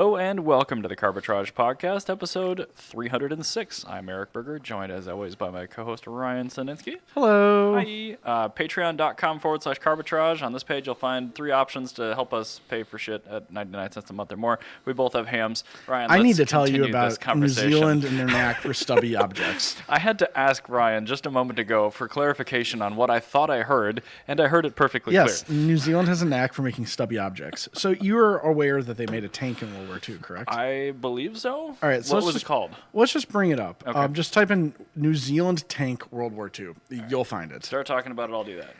Hello and welcome to the Carbitrage Podcast, episode 306. I'm Eric Berger, joined as always by my co-host Ryan Saninsky. Hello. Hi. Patreon.com/Carbitrage. On this page, you'll find three options to help us pay for shit at 99 cents a month or more. We both have hams. Ryan, I need to let's tell you continue this about New conversation. Zealand and their knack for stubby objects. I had to ask Ryan just a moment ago for clarification on what I thought I heard, and I heard it perfectly Yes, clear. New Zealand has a knack for making stubby objects. So you are aware that they made a tank in World War II, correct? I believe so. All right. So what was it called? Let's just bring it up. Okay. Just type in New Zealand tank World War II. You'll find it. Start talking about it, I'll do that.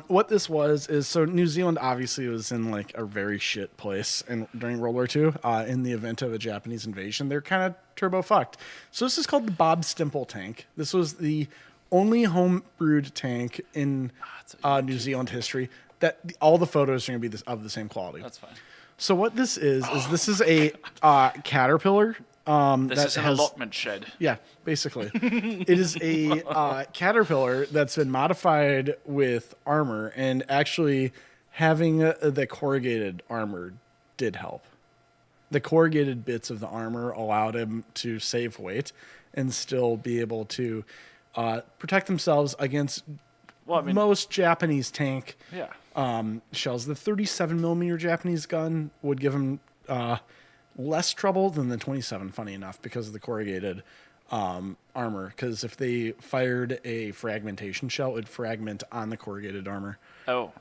What this was is, so New Zealand obviously was in like a very shit place during World War II. In the event of a Japanese invasion, they're kind of turbo fucked. So this is called the Bob Stimple tank. This was the only home brewed tank in New Zealand history that all the photos are going to be of the same quality. That's fine. So what this is this is a Caterpillar. This is an allotment shed. Yeah, basically. It is a Caterpillar that's been modified with armor, and actually having the corrugated armor did help. The corrugated bits of the armor allowed him to save weight and still be able to protect themselves against most Japanese tank shells. The 37 millimeter Japanese gun would give him less trouble than the 27, funny enough, because of the corrugated armor. Because if they fired a fragmentation shell, it would fragment on the corrugated armor. Oh.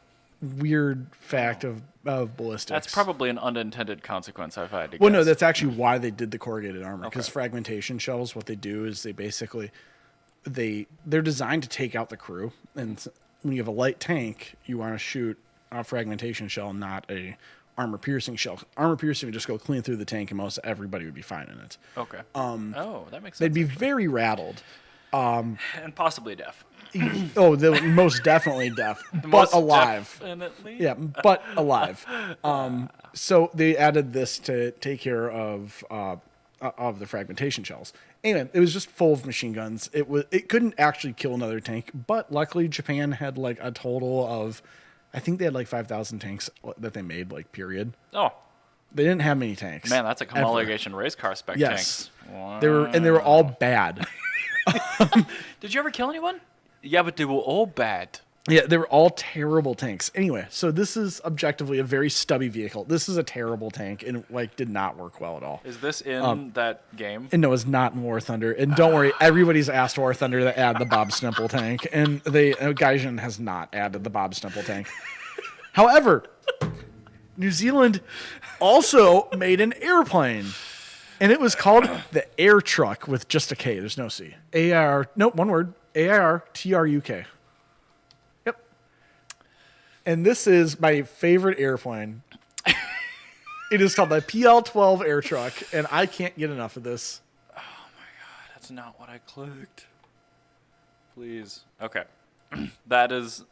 Weird fact of ballistics. That's probably an unintended consequence I've had to Well, guess. no, that's actually why they did the corrugated armor. Because Okay. fragmentation shells, what they do is they basically, they're designed to take out the crew. And when you have a light tank, you want to shoot a fragmentation shell, not a armor-piercing shell. Armor-piercing would just go clean through the tank, and most everybody would be fine in it. Okay. That makes sense. They'd be very rattled. And possibly deaf. Oh, they're most definitely deaf, but Most alive. Definitely. Yeah, but alive. So they added this to take care of the fragmentation shells. Anyway, it was just full of machine guns. It couldn't actually kill another tank, but luckily Japan had like a total of, I think they had like 5,000 tanks that they made, like, period. Oh, They didn't have many tanks. man, that's a homologation race car spec Yes. tanks. Wow. They were all bad. Did you ever kill anyone? Yeah, but they were all bad. Yeah, they were all terrible tanks. Anyway, so this is objectively a very stubby vehicle. This is a terrible tank, and like did not work well at all. Is this in that game? And no, it's not in War Thunder. And don't worry, everybody's asked War Thunder to add the Bob Stimple tank, and Gaijin has not added the Bob Stimple tank. However, New Zealand also made an airplane, and it was called the Air Truck with just a K. There's no C. One word. AIRTRUK. Yep. And this is my favorite airplane. It is called the PL-12 Air Truck, and I can't get enough of this. Oh my god, that's not what I clicked. Please. Okay. That is...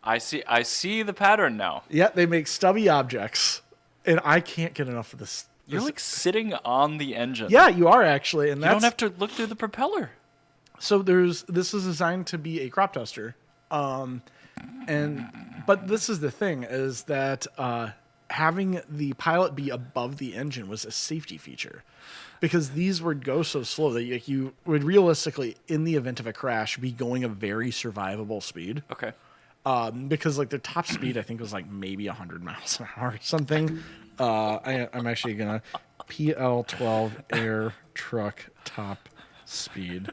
I see the pattern now. Yeah, they make stubby objects, and I can't get enough of this. You're like sitting on the engine. Yeah, you are actually, and You don't have to look through the propeller. So this is designed to be a crop duster, but this is the thing is that having the pilot be above the engine was a safety feature, because these would go so slow that you would realistically, in the event of a crash, be going a very survivable speed. Okay. Because like their top speed I think was like maybe 100 miles an hour or something. I'm actually gonna PL-12 Air Truck top speed.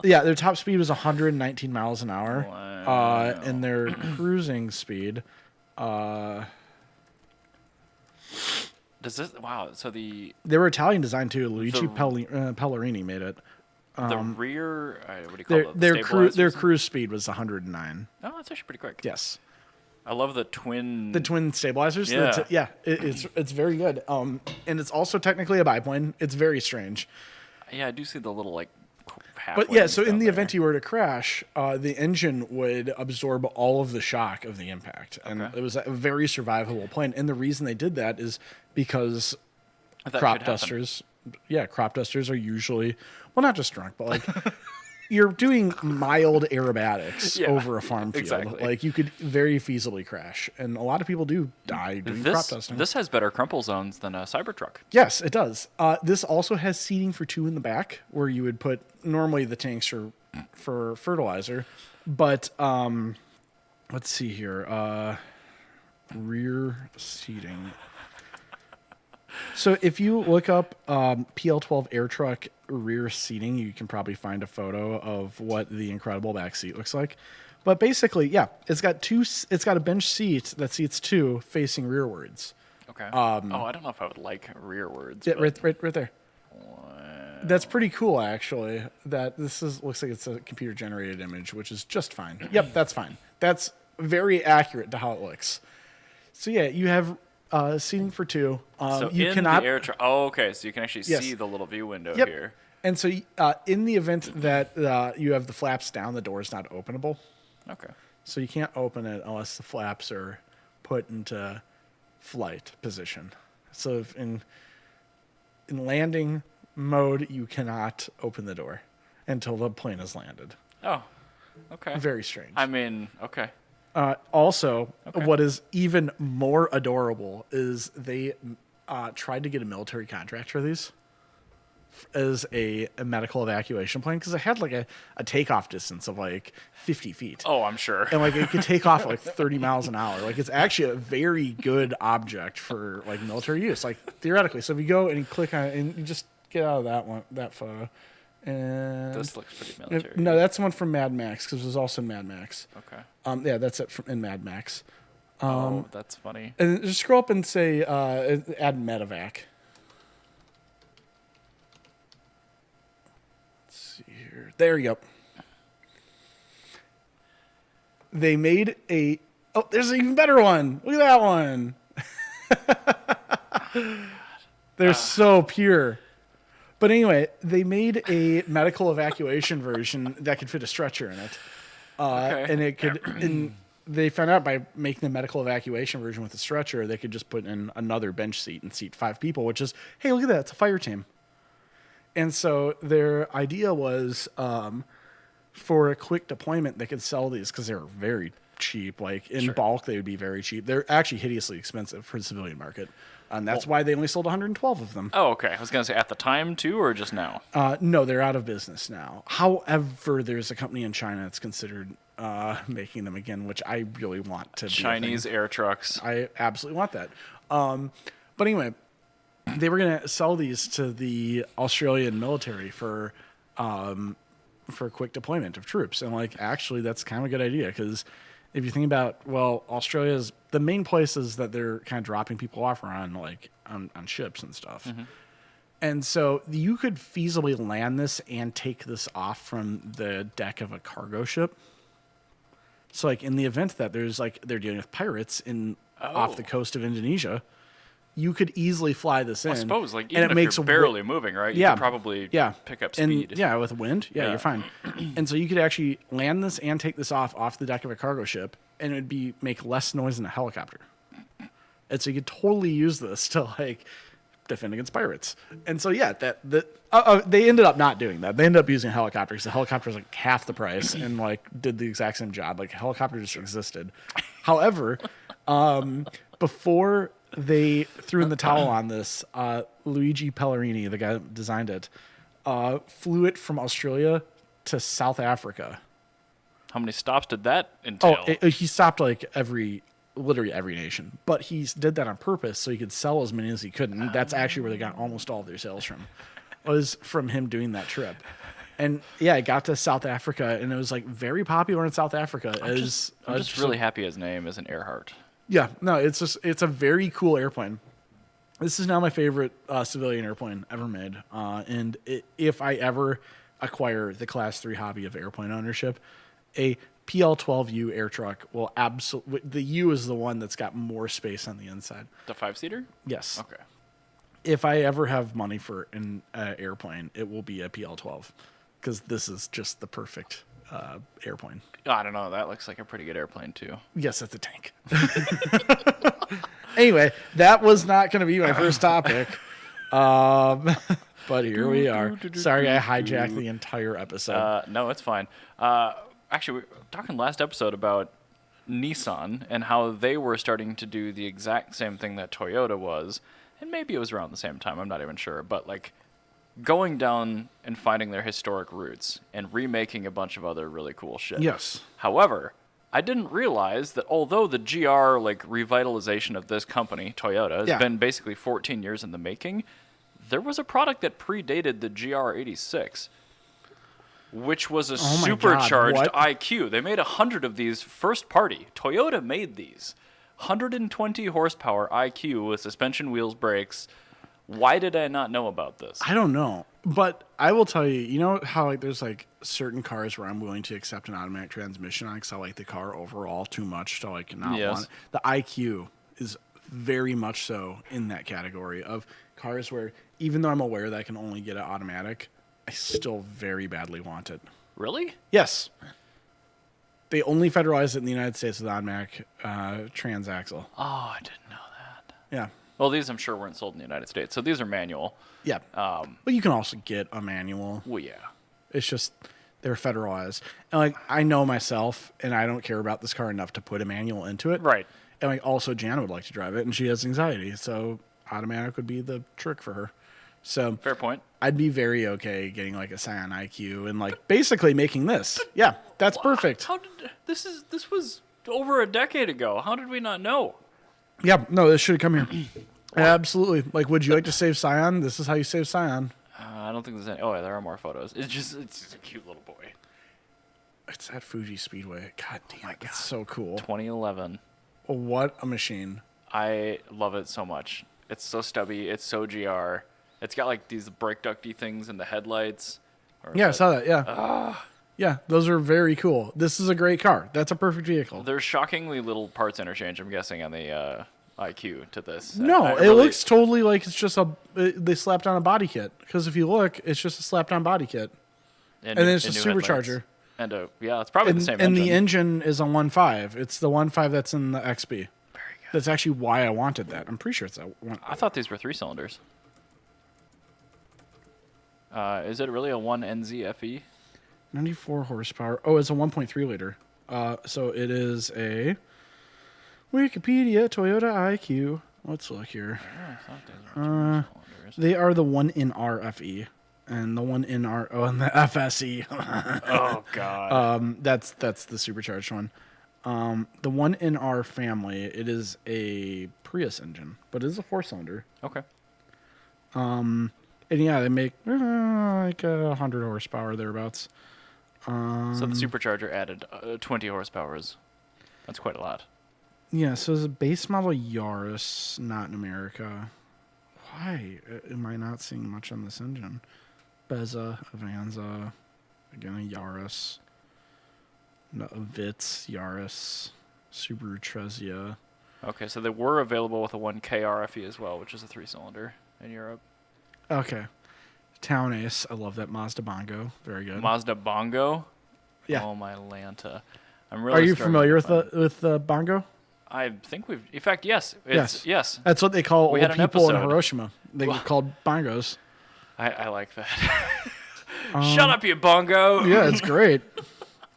Yeah, their top speed was 119 miles an hour. Wow. And their cruising speed. Does this? Wow. So They were Italian designed too. Luigi The- Pellerini made it. the rear. What do you call it? Their cruise speed was 109. Oh, that's actually pretty quick. Yes. I love the twin. The twin stabilizers. Yeah. It's very good. And it's also technically a biplane. It's very strange. Yeah, I do see the little like. But yeah, so in the event you were to crash, the engine would absorb all of the shock of the impact, and it was a very survivable plane. And the reason they did that is because crop dusters are usually, well, not just drunk, but like you're doing mild aerobatics Yeah, over a farm field. exactly. Like you could very feasibly crash, and a lot of people do die doing crop testing. This has better crumple zones than a Cybertruck. Yes, it does. This also has seating for 2 in the back, where you would put normally the tanks are for fertilizer, but let's see here. Rear seating. So if you look up PL12 air truck rear seating, you can probably find a photo of what the incredible back seat looks like. But basically, yeah, it's got a bench seat that seats 2 facing rearwards. Okay. I don't know if I would like rearwards. Yeah, but- right there. That's pretty cool, actually. That looks like it's a computer generated image, which is just fine. Yep, that's fine. That's very accurate to how it looks. So yeah, you have seating for 2. So you in cannot. the air truck. Oh, okay. So you can actually Yes. see the little view window Yep. here. And so in the event that you have the flaps down, the door is not openable. Okay. So you can't open it unless the flaps are put into flight position. So if in landing mode, you cannot open the door until the plane has landed. Oh. Okay. Very strange. I mean, okay. Also, Okay. what is even more adorable is they tried to get a military contract for these as a medical evacuation plane because it had like a takeoff distance of like 50 feet. Oh, I'm sure. And like it could take off like 30 miles an hour. Like it's actually a very good object for like military use, like theoretically. So if you go and you click on it and you just get out of that photo. And This looks pretty military. no, that's the one from Mad Max because it was also in Mad Max. Okay. Yeah, that's it in Mad Max. Oh, that's funny. And just scroll up and say add medevac. Let's see here. There you go. They made a. Oh, there's an even better one. Look at that one. They're so pure. But anyway, they made a medical evacuation version that could fit a stretcher in it. Okay. And it could. And they found out by making the medical evacuation version with a stretcher, they could just put in another bench seat and seat 5 people, which is, hey, look at that. It's a fire team. And so their idea was for a quick deployment, they could sell these because they're very cheap. Like in bulk, they would be very cheap. They're actually hideously expensive for the civilian market. And that's why they only sold 112 of them. Oh, okay. I was going to say at the time, too, or just now? No, they're out of business now. However, there's a company in China that's considered making them again, which I really want to Chinese be a thing. air trucks. I absolutely want that. But anyway, they were going to sell these to the Australian military for quick deployment of troops. And, like, actually, that's kind of a good idea because if you think about, well, Australia's the main places that they're kind of dropping people off are on, like, on ships and stuff. Mm-hmm. And so you could feasibly land this and take this off from the deck of a cargo ship. So, like, in the event that there's, like, they're dealing with pirates off the coast of Indonesia, you could easily fly this in. I suppose, like, and even if you're barely moving, right? You could probably pick up speed. And, yeah, with wind, you're fine. And so you could actually land this and take this off the deck of a cargo ship, and it would make less noise than a helicopter. And so you could totally use this to, like, defend against pirates. And so, yeah, they ended up not doing that. They ended up using helicopters. The helicopter was like half the price and, like, did the exact same job. Like, a helicopter just existed. However, before they threw in the towel on this, Luigi Pellegrini, the guy that designed it, flew it from Australia to South Africa. How many stops did that entail? He stopped like literally every nation, but he did that on purpose so he could sell as many as he could. And that's actually where they got almost all of their sales from, was from him doing that trip. And yeah, it got to South Africa, and it was like very popular in South Africa. I'm just really happy his name is an Earhart. Yeah, no, it's a very cool airplane. This is now my favorite civilian airplane ever made. And if I ever acquire the Class 3 hobby of airplane ownership, a PL12U air truck will absolutely. The U is the one that's got more space on the inside. The 5-seater? Yes. Okay. If I ever have money for an airplane, it will be a PL12 because this is just the perfect airplane. I don't know. That looks like a pretty good airplane, too. Yes, that's a tank. Anyway, that was not going to be my first topic. But here we are. Sorry, I hijacked the entire episode. No, it's fine. Actually, we were talking last episode about Nissan and how they were starting to do the exact same thing that Toyota was, and maybe it was around the same time, I'm not even sure, but like going down and finding their historic roots and remaking a bunch of other really cool shit. Yes. However, I didn't realize that although the GR like revitalization of this company, Toyota, has been basically 14 years in the making, there was a product that predated the GR86, which was a supercharged IQ. They made 100 of these first party. Toyota made these. 120 horsepower IQ with suspension, wheels, brakes. Why did I not know about this? I don't know. But I will tell you, you know how like there's like certain cars where I'm willing to accept an automatic transmission on because I like the car overall too much to like not want it. The IQ is very much so in that category of cars where even though I'm aware that I can only get it automatic, I still very badly want it. Really? Yes. They only federalized it in the United States with automatic transaxle. Oh, I didn't know that. Yeah. Well, these I'm sure weren't sold in the United States, so these are manual. Yeah. But you can also get a manual. Well, yeah. It's just they're federalized. And like I know myself, and I don't care about this car enough to put a manual into it. Right. And like also Jana would like to drive it, and she has anxiety, so automatic would be the trick for her. So fair point. I'd be very okay getting like a Scion IQ and like basically making this. Yeah, that's perfect. How did this was over a decade ago? How did we not know? Yeah, no, this should have come here. Absolutely. Like, would you like to save Scion? This is how you save Scion. I don't think there's any. Oh, yeah, there are more photos. It's just a cute little boy. It's at Fuji Speedway. God damn, it's so cool. 2011. What a machine. I love it so much. It's so stubby. It's so GR. It's got like these brake ducty things in the headlights. Yeah, I saw that. Yeah. Yeah, those are very cool. This is a great car. That's a perfect vehicle. There's shockingly little parts interchange, I'm guessing, on the IQ to this. No, it looks totally like it's just they slapped on a body kit. Because if you look, it's just a slapped on body kit. And then it's a supercharger. And it's probably the same engine. And the engine is a 1.5. It's the 1.5 that's in the XB. Very good. That's actually why I wanted that. I'm pretty sure it's a 1. I thought these were 3 cylinders. Is it really a 1NZ FE? 94 horsepower. Oh, it's a 1.3 liter. So it is a Wikipedia Toyota IQ. Let's look here. They are the 1NR FE and the 1NR. Oh, and the FSE. Oh God. That's the supercharged one. The 1NR family. It is a Prius engine, but it is a 4-cylinder. Okay. And yeah, they make like 100 horsepower thereabouts. So the supercharger added 20 horsepower. That's quite a lot. Yeah, so it's a base model Yaris, not in America. Why am I not seeing much on this engine? Beza, Avanza, again a Yaris, a Vitz, Yaris, Subaru Trezia. Okay, so they were available with a 1K RFE as well, which is a 3-cylinder in Europe. Okay. Town Ace. I love that Mazda Bongo. Very good. Mazda Bongo? Yeah. Oh, my Lanta. I'm really Are you familiar with the Bongo? I think we've... In fact, yes. Yes. That's what they call old people in episode. Hiroshima. They get called bongos. I like that. Shut up, you bongo! Yeah, it's great.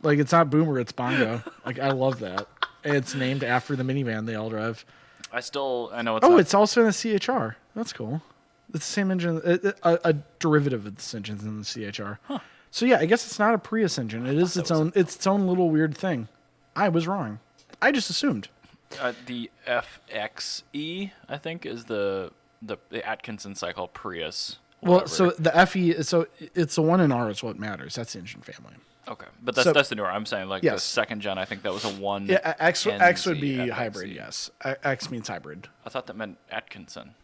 Like, it's not Boomer, it's Bongo. Like, I love that. And it's named after the minivan they all drive. I know it's it's also in the CHR. That's cool. It's the same engine. A derivative of this engine's in the CHR. Huh. So yeah, I guess it's not a Prius engine. It is its own. It's its own little weird thing. I was wrong. I just assumed. The FXE, I think, is the Atkinson cycle Prius. Well, so the FE, so it's the 1NR is what matters. That's the engine family. Okay, but that's the newer. I'm saying the second gen. I think that was a 1. Yeah, X would be FXE. hybrid. Yes, X means hybrid. I thought that meant Atkinson.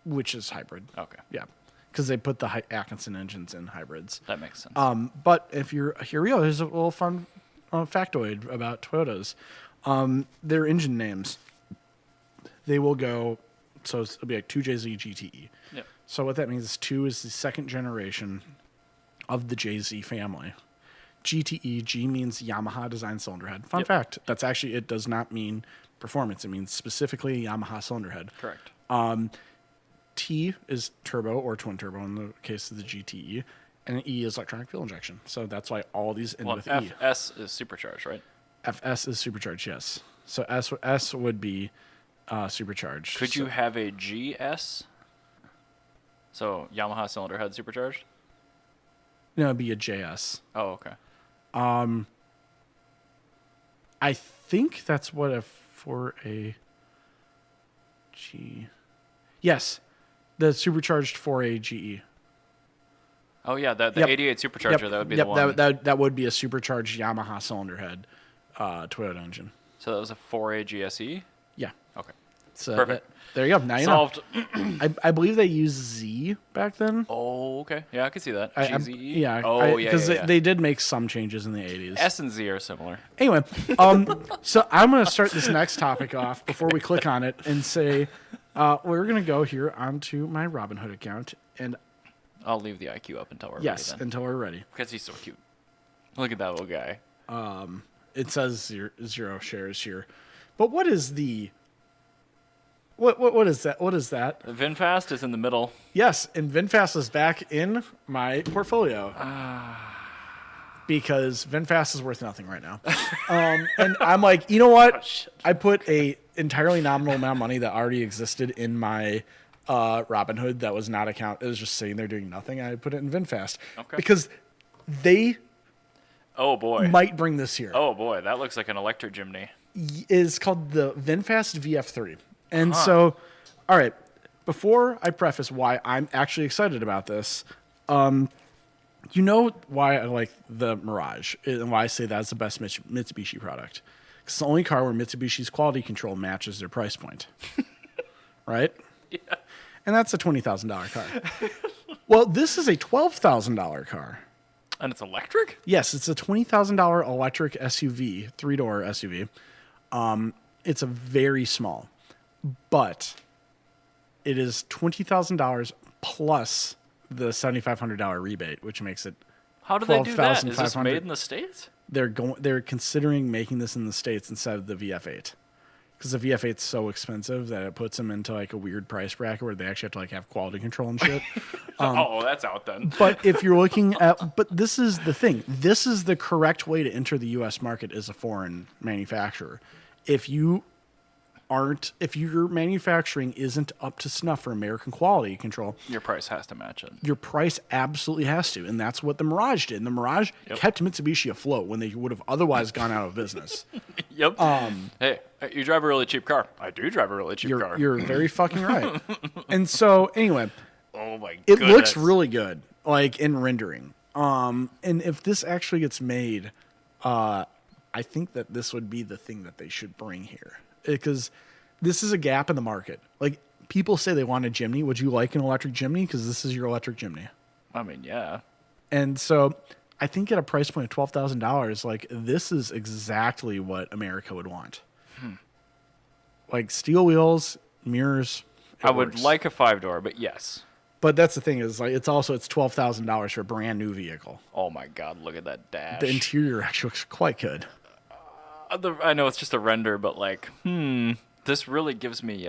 Which is hybrid. Okay. Yeah, because they put the Atkinson engines in hybrids. That makes sense. But if you're here, we go. There's a little fun factoid about Toyotas. Their engine names. They will go. So it'll be like 2JZ GTE. Yep. So what that means is 2 is the second generation of the JZ family. GTE, G means Yamaha design cylinder head. Fun fact. That's actually, it does not mean performance. It means specifically Yamaha cylinder head. Correct. T is turbo or twin turbo in the case of the GTE, and E is electronic fuel injection. So that's why all these end with E. FS is supercharged, right? FS is supercharged, yes. So S would be supercharged. Could you have a GS? So Yamaha cylinder head supercharged? No, it'd be a JS. Oh, okay. I think that's what for a G. Yes, the supercharged 4A GE. Oh yeah, the 88 supercharger, that would be the one. That would be a supercharged Yamaha cylinder head Toyota engine. So that was a 4A GSE? Yeah. Okay. So perfect. There you go. Now you Solved. know. I believe they used Z back then. Oh, okay. Yeah, I can see that. GZE? Yeah. Oh, Because they did make some changes in the 80s. S and Z are similar. Anyway, so I'm going to start this next topic off before we click on it and say we're going to go here onto my Robinhood account. And I'll leave the IQ up until we're ready. yes, until we're ready. Because he's so cute. Look at that little guy. It says zero shares here. But what is the... What is that? What is that? VinFast is in the middle. Yes, and VinFast is back in my portfolio. Because VinFast is worth nothing right now. And I'm like, you know what? I put a entirely nominal amount of money that already existed in my Robinhood that was not it was just sitting there doing nothing. I put it in VinFast. Okay. Because they oh boy might bring this here. Oh boy, that looks like an electric Jimny. Is called the VinFast VF3. And so, all right, before I preface why I'm actually excited about this, you know why I like the Mirage and why I say that's the best Mitsubishi product. It's the only car where Mitsubishi's quality control matches their price point. Right? Yeah. And that's a $20,000 car. Well, this is a $12,000 car. And it's electric? Yes, it's a $20,000 electric SUV, 3-door SUV. It's a very small. But it is $20,000 plus the $7,500 rebate, which makes it how do they do that? Is this made in the States? They're considering making this in the States instead of the VF8. Because the VF8's so expensive that it puts them into like a weird price bracket where they actually have to like have quality control and shit. That's out then. But if you're looking at, but this is the thing. This is the correct way to enter the U.S. market as a foreign manufacturer. If your manufacturing isn't up to snuff for American quality control, your price has to match it. Your price absolutely has to, and that's what the Mirage did. And the Mirage kept Mitsubishi afloat when they would have otherwise gone out of business. Yep. Hey, you drive a really cheap car. I do drive a really cheap car. You're very fucking right. And so, anyway, oh my it looks really good, like in rendering. And if this actually gets made, I think that this would be the thing that they should bring here. Because this is a gap in the market. Like, people say they want a Jimny. Would you like an electric Jimny? Because this is your electric Jimny. I mean, yeah. And so I think at a price point of $12,000, like, this is exactly what America would want. Like, steel wheels, mirrors. I would like a 5-door, but yes. But that's the thing is, like, it's $12,000 for a brand new vehicle. Oh my God, look at that dash. The interior actually looks quite good. I know it's just a render, but like, this really gives me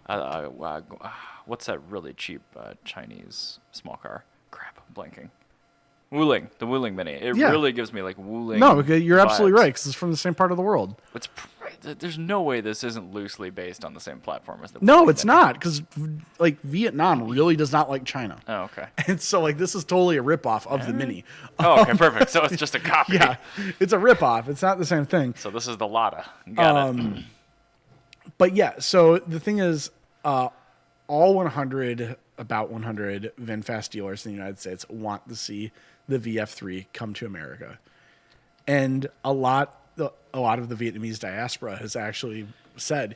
what's that really cheap Chinese small car? Crap, I'm blanking. Wuling, the Wuling Mini. It really gives me like Wuling. No, you're absolutely vibes. right because it's from the same part of the world. There's no way this isn't loosely based on the same platform as the. No, Wuling it's Mini. not because like Vietnam really does not like China. Oh, okay. And so like this is totally a ripoff of the Mini. Oh, okay, perfect. So it's just a copy. Yeah, it's a ripoff. It's not the same thing. So this is the Lada. Got it. But yeah, so the thing is, about 100 VinFast dealers in the United States want to see the VF3 come to America, and a lot of the Vietnamese diaspora has actually said,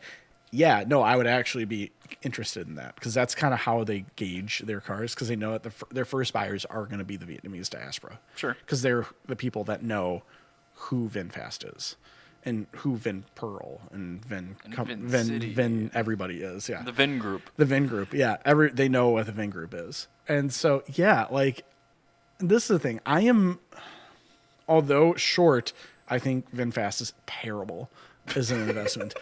yeah, no, I would actually be interested in that because that's kind of how they gauge their cars because they know that their first buyers are going to be the Vietnamese diaspora. Sure. Because they're the people that know who VinFast is and who Vin Pearl and Vin everybody is. Yeah. The Vin Group. The Vin Group. Yeah. They know what the Vin Group is. And so, yeah, like this is the thing. Although short, I think VinFast is terrible as an investment.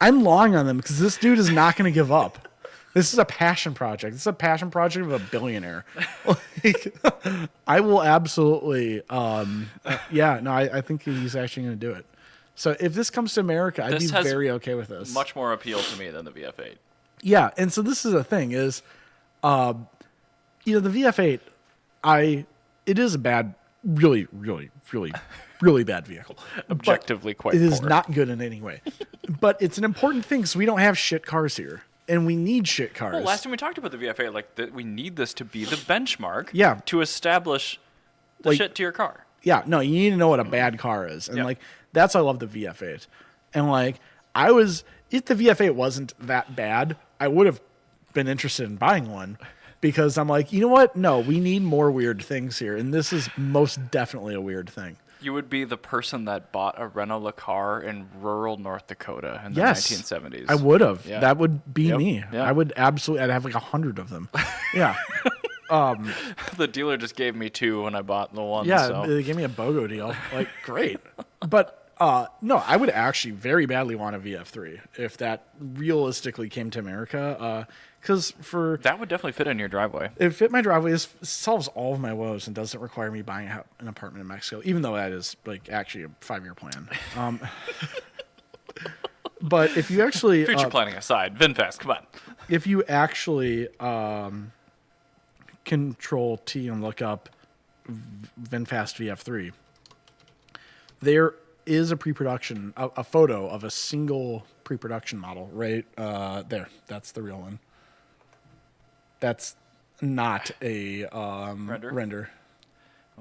I'm long on them because this dude is not going to give up. This is a passion project. This is a passion project of a billionaire. Like, I will absolutely, I think he's actually going to do it. So if this comes to America, I'd be very okay with this. Much more appeal to me than the VF8. Yeah, and so this is the thing is, the VF8, it is a bad, really, really, really, really bad vehicle. Objectively quite poor. It is poor. not good in any way. But it's an important thing because we don't have shit cars here. And we need shit cars. Well, last time we talked about the VF8, like we need this to be the benchmark to establish the shit to your car. Yeah, no, you need to know what a bad car is. And that's why I love the VF8. And if the VF8 wasn't that bad, I would have been interested in buying one. Because I'm like, you know what? No, we need more weird things here. And this is most definitely a weird thing. You would be the person that bought a Renault car in rural North Dakota in the 1970s. I would have. Yeah. That would be me. Yeah. I would absolutely. I'd have 100 of them. Yeah. The dealer just gave me 2 when I bought the one. Yeah, so. They gave me a BOGO deal. Great. But no, I would actually very badly want a VF3 if that realistically came to America. Because that would definitely fit in your driveway. It fit my driveway. It solves all of my woes and doesn't require me buying an apartment in Mexico, even though that is actually a 5-year plan. But if you actually future planning aside, VinFast, come on. If you actually Control T and look up VinFast VF3, there is a pre-production, a photo of a single pre-production model right there. That's the real one. That's not a render.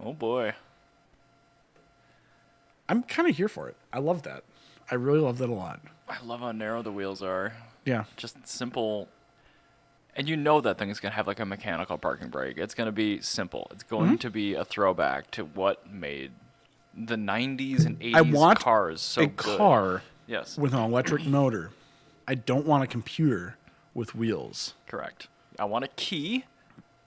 Oh, boy. I'm kind of here for it. I love that. I really love that a lot. I love how narrow the wheels are. Yeah. Just simple. And that thing is going to have a mechanical parking brake. It's going to be simple. It's going to be a throwback to what made the 90s and 80s cars so good. I want a car yes. with an electric motor. I don't want a computer with wheels. Correct. I want a key.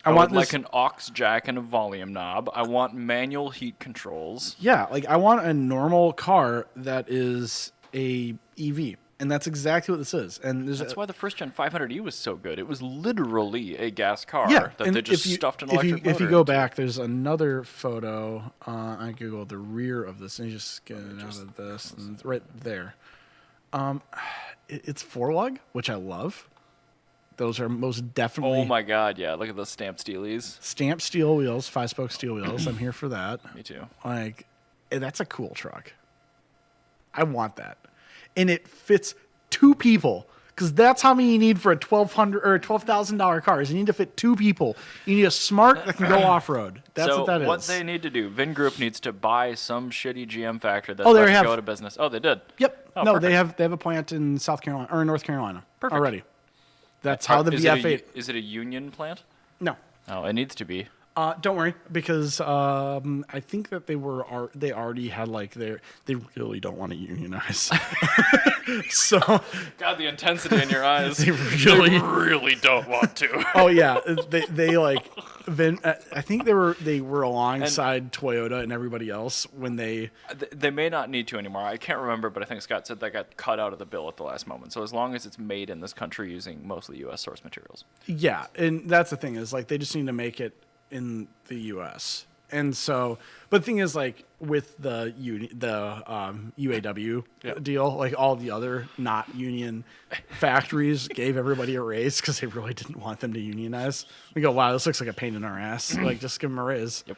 I want an aux jack and a volume knob. I want manual heat controls. Yeah, I want a normal car that is a EV. And that's exactly what this is. And that's why the first gen 500e was so good. It was literally a gas car that they just stuffed an electric motor If you go back, there's another photo. I could go the rear of this and you just get it out of this. And right there. It's 4-lug, which I love. Those are most definitely... Oh, my God, yeah. Look at those stamped steelies. Stamped steel wheels, 5-spoke steel wheels. I'm here for that. Me too. That's a cool truck. I want that. And it fits 2 people. Because that's how many you need for a $1,200 or $12,000 car. Is you need to fit 2 people. You need a Smart that can go off-road. That's what that is. So what they need to do, Vin Group needs to buy some shitty GM factory that's about to go out of business. Oh, they did? Yep. Oh, no, perfect. they have a plant in South Carolina or North Carolina perfect. Already. That's how the VF8... Is it a union plant? No. Oh, it needs to be. Don't worry, because I think that they already had they really don't want to unionize. So God, the intensity in your eyes. They really don't want to. Oh yeah, they I think they were alongside Toyota and everybody else when they may not need to anymore. I can't remember, but I think Scott said that got cut out of the bill at the last moment. So as long as it's made in this country using mostly U.S. source materials. Yeah, and that's the thing is they just need to make it in the U.S. And so, but the thing is, with the UAW deal, all the other not union factories gave everybody a raise because they really didn't want them to unionize. We go, wow, this looks like a pain in our ass. Just give them a raise. Yep.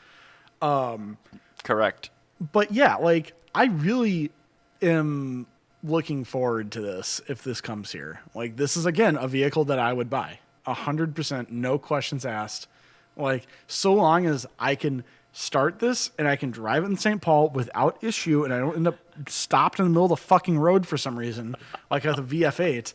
Correct. But yeah, I really am looking forward to this if this comes here. This is, again, a vehicle that I would buy. 100%, no questions asked. So long as I can start this and I can drive it in St. Paul without issue and I don't end up stopped in the middle of the fucking road for some reason, with a VF8.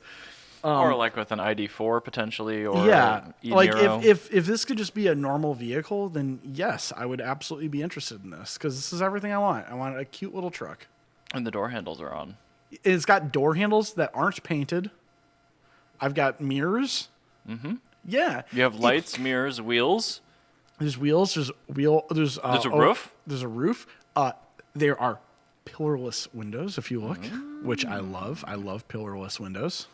Or with an ID4 potentially, or Niro. If this could just be a normal vehicle, then yes, I would absolutely be interested in this because this is everything I want. I want a cute little truck. And the door handles are on. It's got door handles that aren't painted. I've got mirrors. Mm-hmm. Yeah. You have lights, mirrors, wheels. There's wheels. There's a roof. There's a roof. There are pillarless windows if you look, which I love. I love pillarless windows.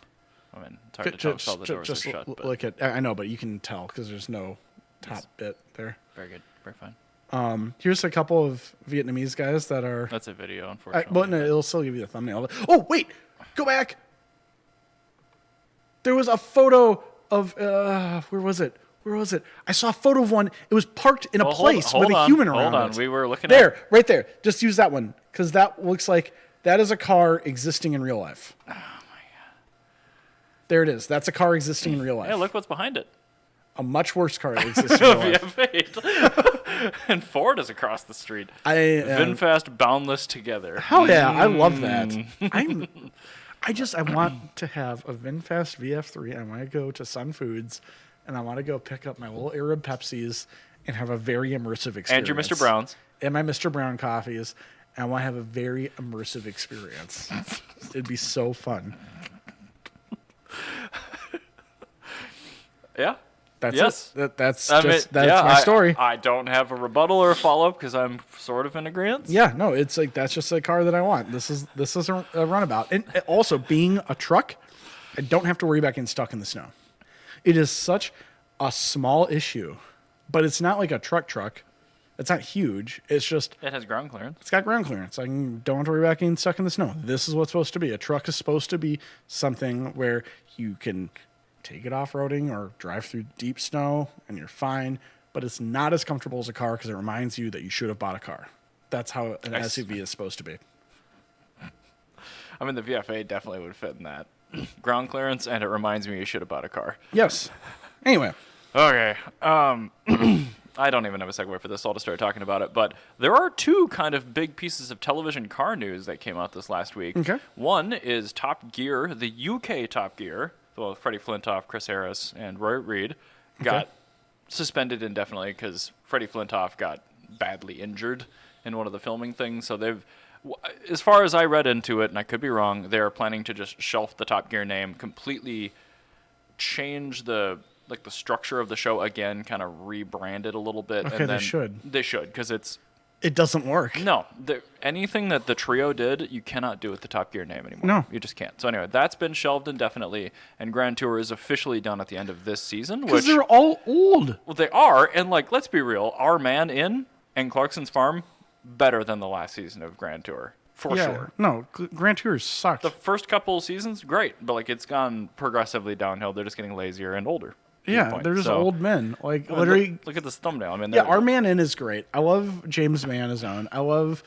I mean, it's hard to tell the doors are shut. Look at, I know, but you can tell because there's no top bit there. Very good. Very fine. Here's a couple of Vietnamese guys that are... That's a video, unfortunately. But no, it'll still give you the thumbnail. Oh, wait! Go back! There was a photo of... where was it? I saw a photo of one. It was parked in a place with a human around it. Hold on. We were looking there, right there. Just use that one because that looks like that is a car existing in real life. Oh, my God. There it is. That's a car existing in real life. Yeah, look what's behind it. A much worse car that exists in real life. VF8. And Ford is across the street. VinFast boundless together. Hell yeah, I love that. I want to have a VinFast VF3. I want to go to Sun Foods, and I want to go pick up my little Arab Pepsis and have a very immersive experience. And your Mr. Browns. And my Mr. Brown coffees. And I want to have a very immersive experience. It'd be so fun. Yeah. That's it. That's my story. I don't have a rebuttal or a follow-up because I'm sort of in agreement. Yeah, no, it's like that's just a car that I want. This is a runabout. And also, being a truck, I don't have to worry about getting stuck in the snow. It is such a small issue, but it's not like a truck. It's not huge. It's just... It has ground clearance. It's got ground clearance. I don't have to worry about getting stuck in the snow. This is what's supposed to be. A truck is supposed to be something where you can... take it off-roading or drive through deep snow and you're fine, but it's not as comfortable as a car because it reminds you that you should have bought a car. That's how an SUV is supposed to be. I mean, the VF8 definitely would fit in that. Ground clearance, and it reminds me you should have bought a car. Yes. Anyway. Okay. I don't even have a segue for this. I'll just start talking about it. But there are two kind of big pieces of television car news that came out this last week. Okay. One is Top Gear, the UK Top Gear. Well, Freddie Flintoff, Chris Harris, and Roy Reed got suspended indefinitely because Freddie Flintoff got badly injured in one of the filming things. So they've, as far as I read into it, and I could be wrong, they're planning to just shelf the Top Gear name, completely change the structure of the show again, kind of rebrand it a little bit. Okay, and then they should because it doesn't work. No, anything that the trio did, you cannot do with the Top Gear name anymore. No. You just can't. So anyway, that's been shelved indefinitely, and Grand Tour is officially done at the end of this season. Because they're all old. Well, they are, and let's be real, Our Man In and Clarkson's Farm, better than the last season of Grand Tour, for sure. No, Grand Tour sucked. The first couple of seasons, great, but it's gone progressively downhill. They're just getting lazier and older. Yeah, they're just old men. Literally. Look at this thumbnail. I mean, Our Man In is great. I love James Manazone. I love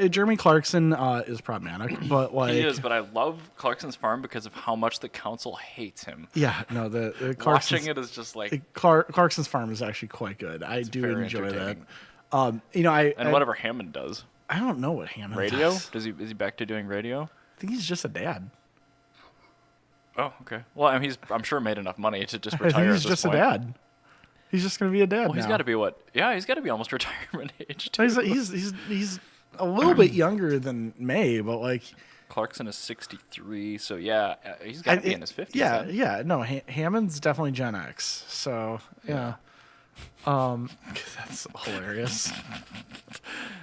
Jeremy Clarkson is problematic, but he is. But I love Clarkson's Farm because of how much the council hates him. Yeah, no, the watching it is just Clarkson's Farm is actually quite good. I do enjoy that. And whatever Hammond does. I don't know what Hammond radio does. Is he back to doing radio? I think he's just a dad. Oh, okay. Well, I'm sure made enough money to just retire. I think he's just a dad. He's just going to be a dad. Well, he's got to be what? Yeah, he's got to be almost retirement age. Too. He's a little bit younger than May, but Clarkson is 63, so yeah, he's got to be in his 50s. Yeah, then. Yeah. No, Hammond's definitely Gen X. So yeah. That's hilarious.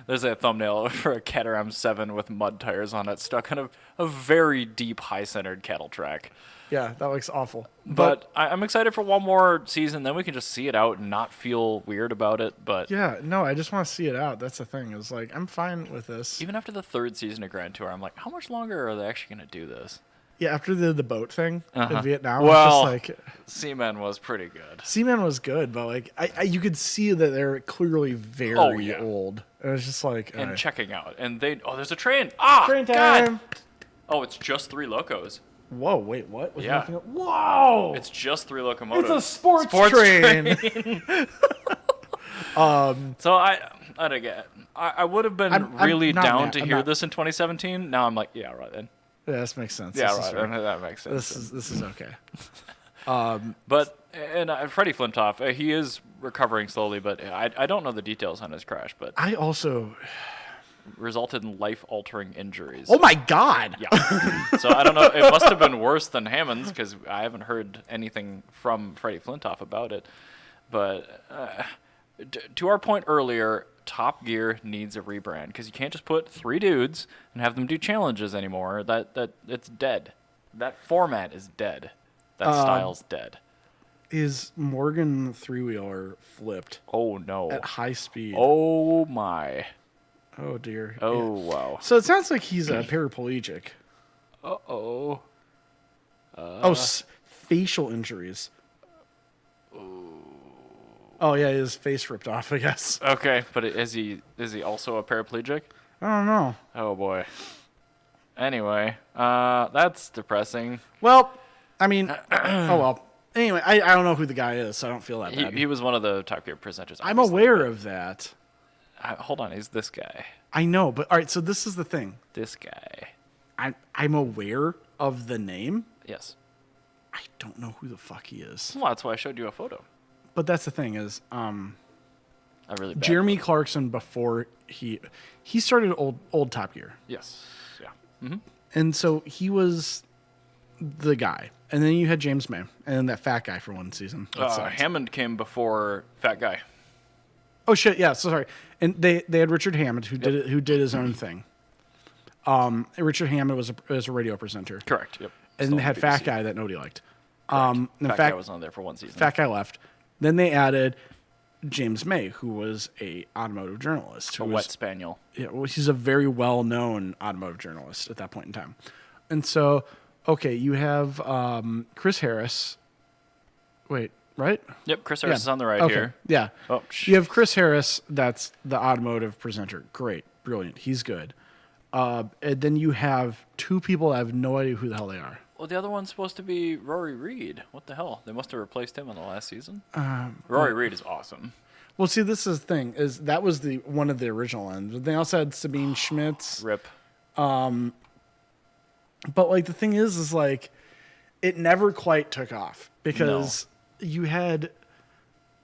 There's a thumbnail for a Caterham 7 with mud tires on it, stuck on a very deep, high-centered cattle track. Yeah, that looks awful. But I'm excited for one more season. Then we can just see it out and not feel weird about it. But yeah, no, I just want to see it out. That's the thing. It's I'm fine with this. Even after the third season of Grand Tour, I'm like, how much longer are they actually going to do this? Yeah, after the boat thing in Vietnam, well, it's just Seaman was pretty good. Seaman was good, but you could see that they're clearly very old. And it's just and checking out, and there's a train. Train time. God. Oh, it's just 3 locos. Whoa, wait, what? Whoa! It's just 3 locomotives. It's a sports train. So I would have been really down to hear this in 2017. Now I'm like, yeah, right then. Yeah, this makes sense. Yeah, right. That makes sense. This is okay. But Freddie Flintoff, he is recovering slowly, but I don't know the details on his crash. But I also resulted in life-altering injuries. Oh my God! Yeah. So I don't know. It must have been worse than Hammond's because I haven't heard anything from Freddie Flintoff about it. But to our point earlier, Top Gear needs a rebrand because you can't just put 3 dudes and have them do challenges anymore. That it's dead. That format is dead. That style's dead. His Morgan three-wheeler flipped. Oh, no. At high speed. Oh, my. Oh, dear. Oh, wow. So it sounds like he's a paraplegic. Uh-oh. Facial injuries. Oh, yeah, his face ripped off, I guess. Okay, but is he also a paraplegic? I don't know. Oh, boy. Anyway, that's depressing. Well, I mean, oh, well. Anyway, I don't know who the guy is, so I don't feel that bad. He was one of the Top Gear presenters. I'm aware of that. Hold on, he's this guy. I know, but all right, so this is the thing. This guy. I'm aware of the name. Yes. I don't know who the fuck he is. Well, that's why I showed you a photo. But that's the thing is, Jeremy Clarkson, before he started old Top Gear. Yes. Yeah. Mm-hmm. And so he was the guy. And then you had James May, and then that fat guy for one season. Hammond came before Fat Guy. Oh shit! Yeah, so sorry. And they had Richard Hammond who did his own thing. Richard Hammond was a radio presenter. Correct. Yep. And they had Fat Guy that nobody liked. Fat Guy was on there for one season. Fat Guy left. Then they added James May, who was a automotive journalist. Wet spaniel. Yeah, well, he's a very well-known automotive journalist at that point in time. And so, okay, you have Chris Harris. Wait, right? Yep, Chris Harris is on the right here. Yeah. Oh, you have Chris Harris, that's the automotive presenter. Great, brilliant, he's good. And then you have two people I have no idea who the hell they are. Well, the other one's supposed to be Rory Reid. What the hell? They must have replaced him in the last season. Rory Reid is awesome. Well, see, this is the thing, is that was one of the original ones. They also had Sabine Schmitz. Rip. But like the thing is like it never quite took off because you had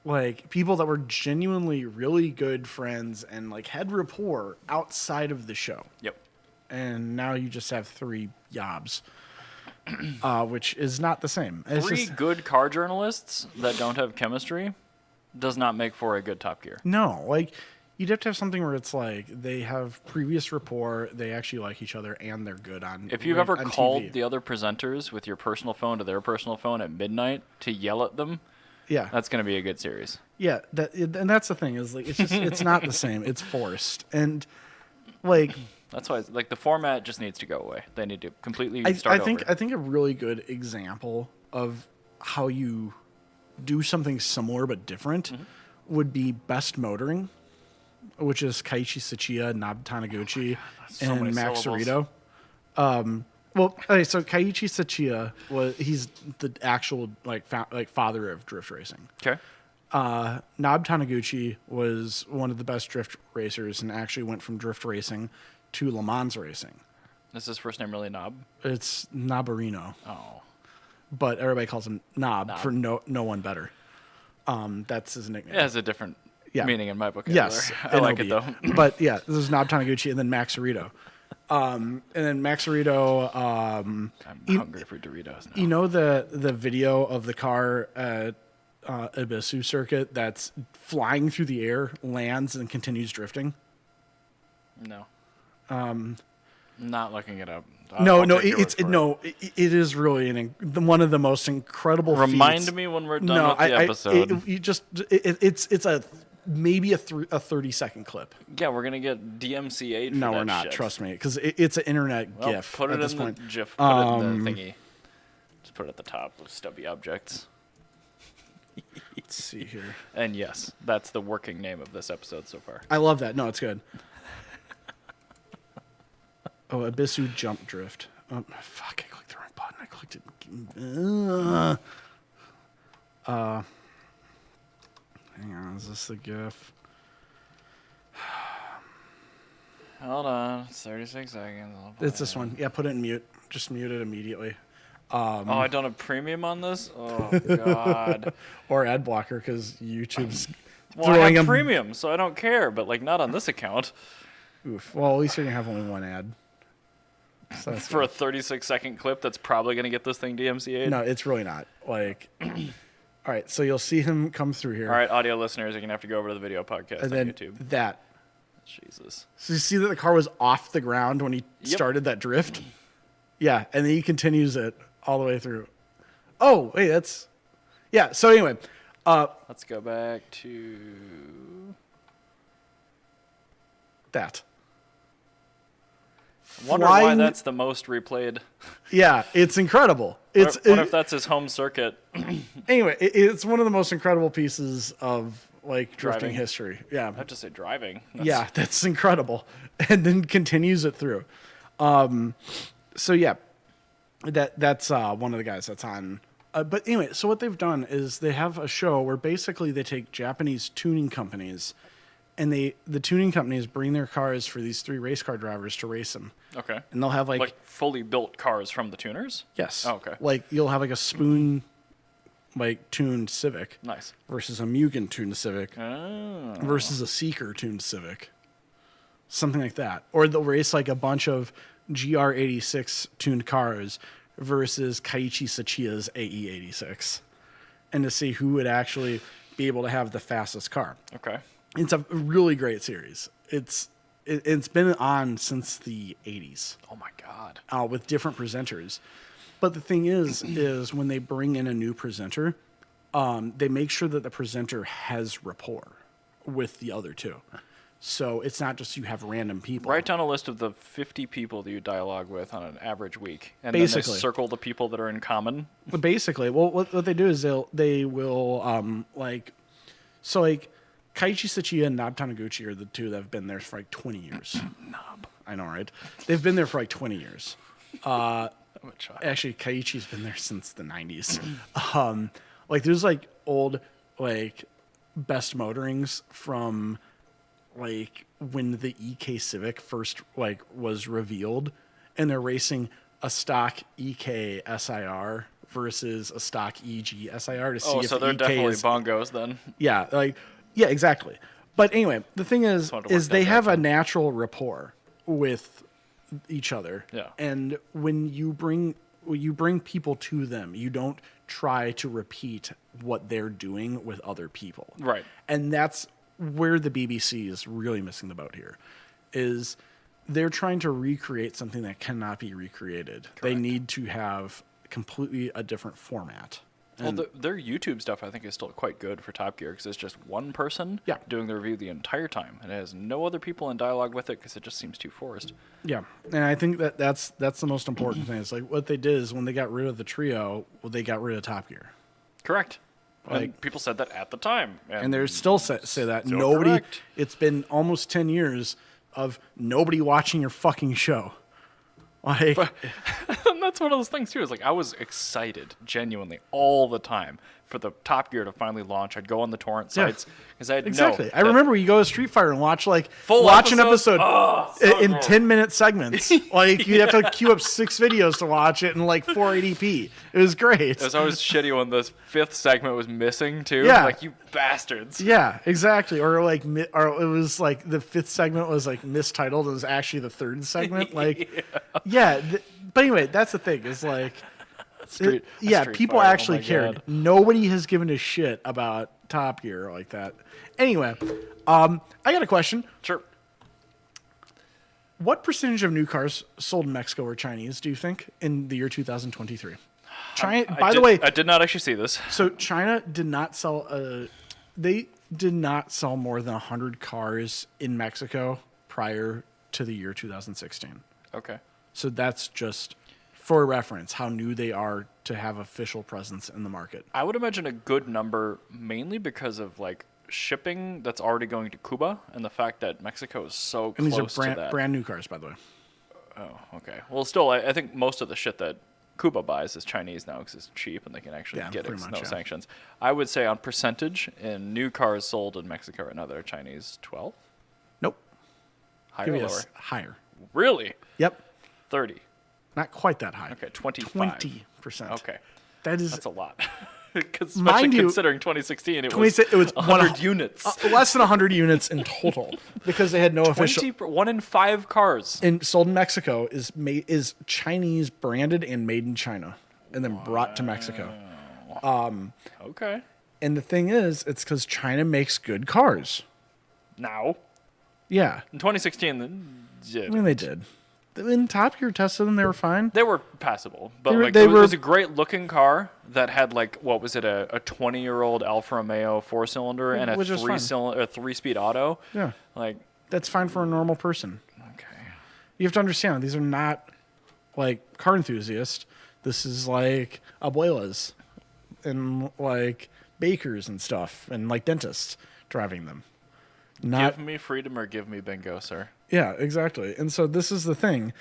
like people that were genuinely really good friends and like had rapport outside of the show. Yep. And now you just have three yobs, which is not the same. It's Three good car journalists that don't have chemistry does not make for a good Top Gear. No, like you'd have to have something where it's like they have previous rapport, they actually like each other, and they're good on. If you've ever called TV. the other presenters with your personal phone to their personal phone at midnight to yell at them, yeah, that's going to be a good series. Yeah, and that's the thing is like it's not the same. It's forced, and like that's why like the format just needs to go away. They need to completely start over. I think a really good example of how you do something similar but different would be Best Motoring, which is Kaiichi Tsuchiya, Nob Taniguchi, and Max Cerrito. Well, okay, so Kaiichi Tsuchiya he's the actual father of drift racing. Okay. Nob Taniguchi was one of the best drift racers and actually went from drift racing to Le Mans racing. Is his first name really Nob? It's Nobarino. Oh. But everybody calls him Nob for no one better. That's his nickname. It has a different meaning in my vocabulary. Yes. I like it though. But yeah, this is Nob Taniguchi and then Max Cerrito. And then Max Cerrito. I'm hungry for Doritos now. You know the video of the car at Ibisu circuit that's flying through the air, lands, and continues drifting? No. Not looking it up. It is really one of the most incredible. Remind feats. me when we're done with the episode. It's maybe a 30-second clip. Yeah, we're gonna get DMCA'd. No, we're not. Shit. Trust me, because it's an internet GIF. Put it at this in point. the GIF. Put it in the thingy. Just put it at the top of Stubby objects. Let's see here. And yes, that's the working name of this episode so far. I love that. No, it's good. Oh, Ibisu jump drift. Oh, fuck, I clicked the wrong button. I clicked it. Hang on, is this the GIF? Hold on, it's 36 seconds. It's this one. Yeah, put it in mute. Just mute it immediately. I don't have premium on this? Oh, God. Or ad blocker, because YouTube's I have premium, so I don't care, but like not on this account. Oof. Well, at least you're going to have only one ad. So for a 36-second clip that's probably going to get this thing DMCA'd? No, it's really not. Like, all right, so you'll see him come through here. All right, audio listeners, you're going to have to go over to the video podcast and on then YouTube. That. Jesus. So you see that the car was off the ground when he started that drift? Yeah, and then he continues it. all the way through. Oh, wait, that's... Yeah, so anyway. Let's go back to... that. I wonder why that's the most replayed. Yeah, it's incredible. What if that's his home circuit? Anyway, it's one of the most incredible pieces of like drifting history. Yeah, I have to say driving. Yeah, that's incredible, and then continues it through. So yeah, that's one of the guys that's on. But anyway, so what they've done is they have a show where basically they take Japanese tuning companies, and the tuning companies bring their cars for these 3 race car drivers to race them. Okay. And they'll have like fully built cars from the tuners? Yes. Oh, okay. Like you'll have like a Spoon tuned Civic. Nice. Versus a Mugen tuned Civic. Oh. Versus a Seeker tuned Civic. Something like that. Or they'll race like a bunch of GR86 tuned cars versus Kaiichi Sachia's AE86. And to see who would actually be able to have the fastest car. Okay. It's a really great series. It's been on since the 80s. Oh my God. With different presenters. But the thing is when they bring in a new presenter, they make sure that the presenter has rapport with the other two. So it's not just you have random people. Write down a list of the 50 people that you dialogue with on an average week. And basically, then they circle the people that are in common. Basically. Well, what they do is they will, Kaiichi Sachiya and Nob Taniguchi are the two that have been there for like 20 years. Nob. I know, right? They've been there for like 20 years. Actually, Kaiichi's been there since the 90s. There's like old best motorings from like when the EK Civic first was revealed, and they're racing a stock EK SIR versus a stock EG SIR to see if so they're EK definitely is, bongos then. Yeah, yeah, exactly. But anyway, the thing is they have a natural rapport with each other. Yeah. And when you bring people to them, you don't try to repeat what they're doing with other people. Right. And that's where the BBC is really missing the boat here, is they're trying to recreate something that cannot be recreated. Correct. They need to have completely a different format. Well, their YouTube stuff, I think, is still quite good for Top Gear because it's just one person doing the review the entire time. And it has no other people in dialogue with it because it just seems too forced. Yeah, and I think that's the most important thing. It's like what they did is when they got rid of the trio, they got rid of Top Gear. Correct. And people said that at the time. And they're still say that. Still nobody. Correct. It's been almost 10 years of nobody watching your fucking show. And that's one of those things too. Is like I was excited, genuinely, all the time for the Top Gear to finally launch. I'd go on the torrent sites because I I remember you go to Street Fighter and watch an episode in 10-minute segments. You'd have to queue up 6 videos to watch it in 480p. It was great. It was always shitty when the 5th segment was missing too. Yeah, you bastards. Yeah, exactly. Or it was the 5th segment was mistitled. It was actually the 3rd segment. But anyway, that's the thing. Is Street people Fighter, actually cared. God. Nobody has given a shit about Top Gear like that. Anyway, I got a question. Sure. What percentage of new cars sold in Mexico were Chinese, do you think, in the year 2023? China, by the way, I did not actually see this. So China did not sell. They did not sell more than 100 cars in Mexico prior to the year 2016. Okay. So that's just for reference how new they are to have official presence in the market. I would imagine a good number, mainly because of shipping that's already going to Cuba and the fact that Mexico is so close to that. And these are brand new cars, by the way. Oh, okay. Well, still, I think most of the shit that Cuba buys is Chinese now because it's cheap and they can actually get it with no sanctions. I would say on percentage in new cars sold in Mexico right now that are Chinese, 12? Nope. Higher or lower? Higher. Really? Yep. 30. Not quite that high. Okay, 25. 20%. Okay. That's a lot. Especially considering 2016, it was 100 units. Less than 100 units in total because they had no official. 1 in 5 cars sold in Mexico is Chinese branded and made in China and then brought to Mexico. Okay. And the thing is, it's because China makes good cars. Now? Yeah. In 2016, I mean, they did. In Top Gear tested them, they were fine. They were passable, but It was a great looking car that had like what was it, a 20-year-old Alfa Romeo 4-cylinder and a 3-speed auto. Yeah, like that's fine for a normal person. Okay, you have to understand these are not like car enthusiasts. This is like abuelas and like bakers and stuff and like dentists driving them. Give me freedom or give me bingo, sir. Yeah, exactly. And so this is the thing,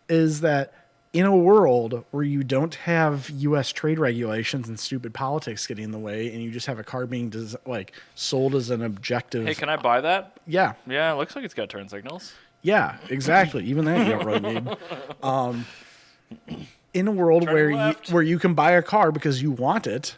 is that in a world where you don't have U.S. trade regulations and stupid politics getting in the way, and you just have a car being sold as an objective. Hey, can I buy that? Yeah. Yeah, it looks like it's got turn signals. Yeah, exactly. Even that you don't really need. In a world where you can buy a car because you want it,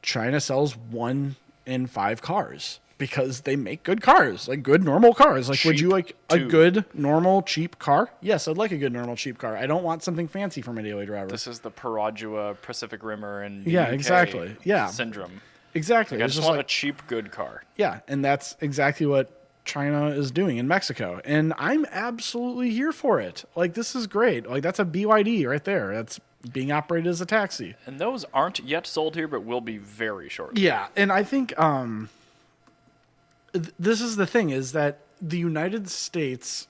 China sells 1 in 5 cars. Because they make good cars, like good normal cars. Like, would you like a good normal cheap car? Yes, I'd like a good normal cheap car. I don't want something fancy for my daily driver. This is the Peradua Pacific Rimmer and exactly. Yeah, syndrome. Exactly. Like, I just want a cheap good car. Yeah, and that's exactly what China is doing in Mexico, and I'm absolutely here for it. Like, this is great. Like, that's a BYD right there. That's being operated as a taxi. And those aren't yet sold here, but will be very shortly. Yeah, and I think this is the thing, is that the United States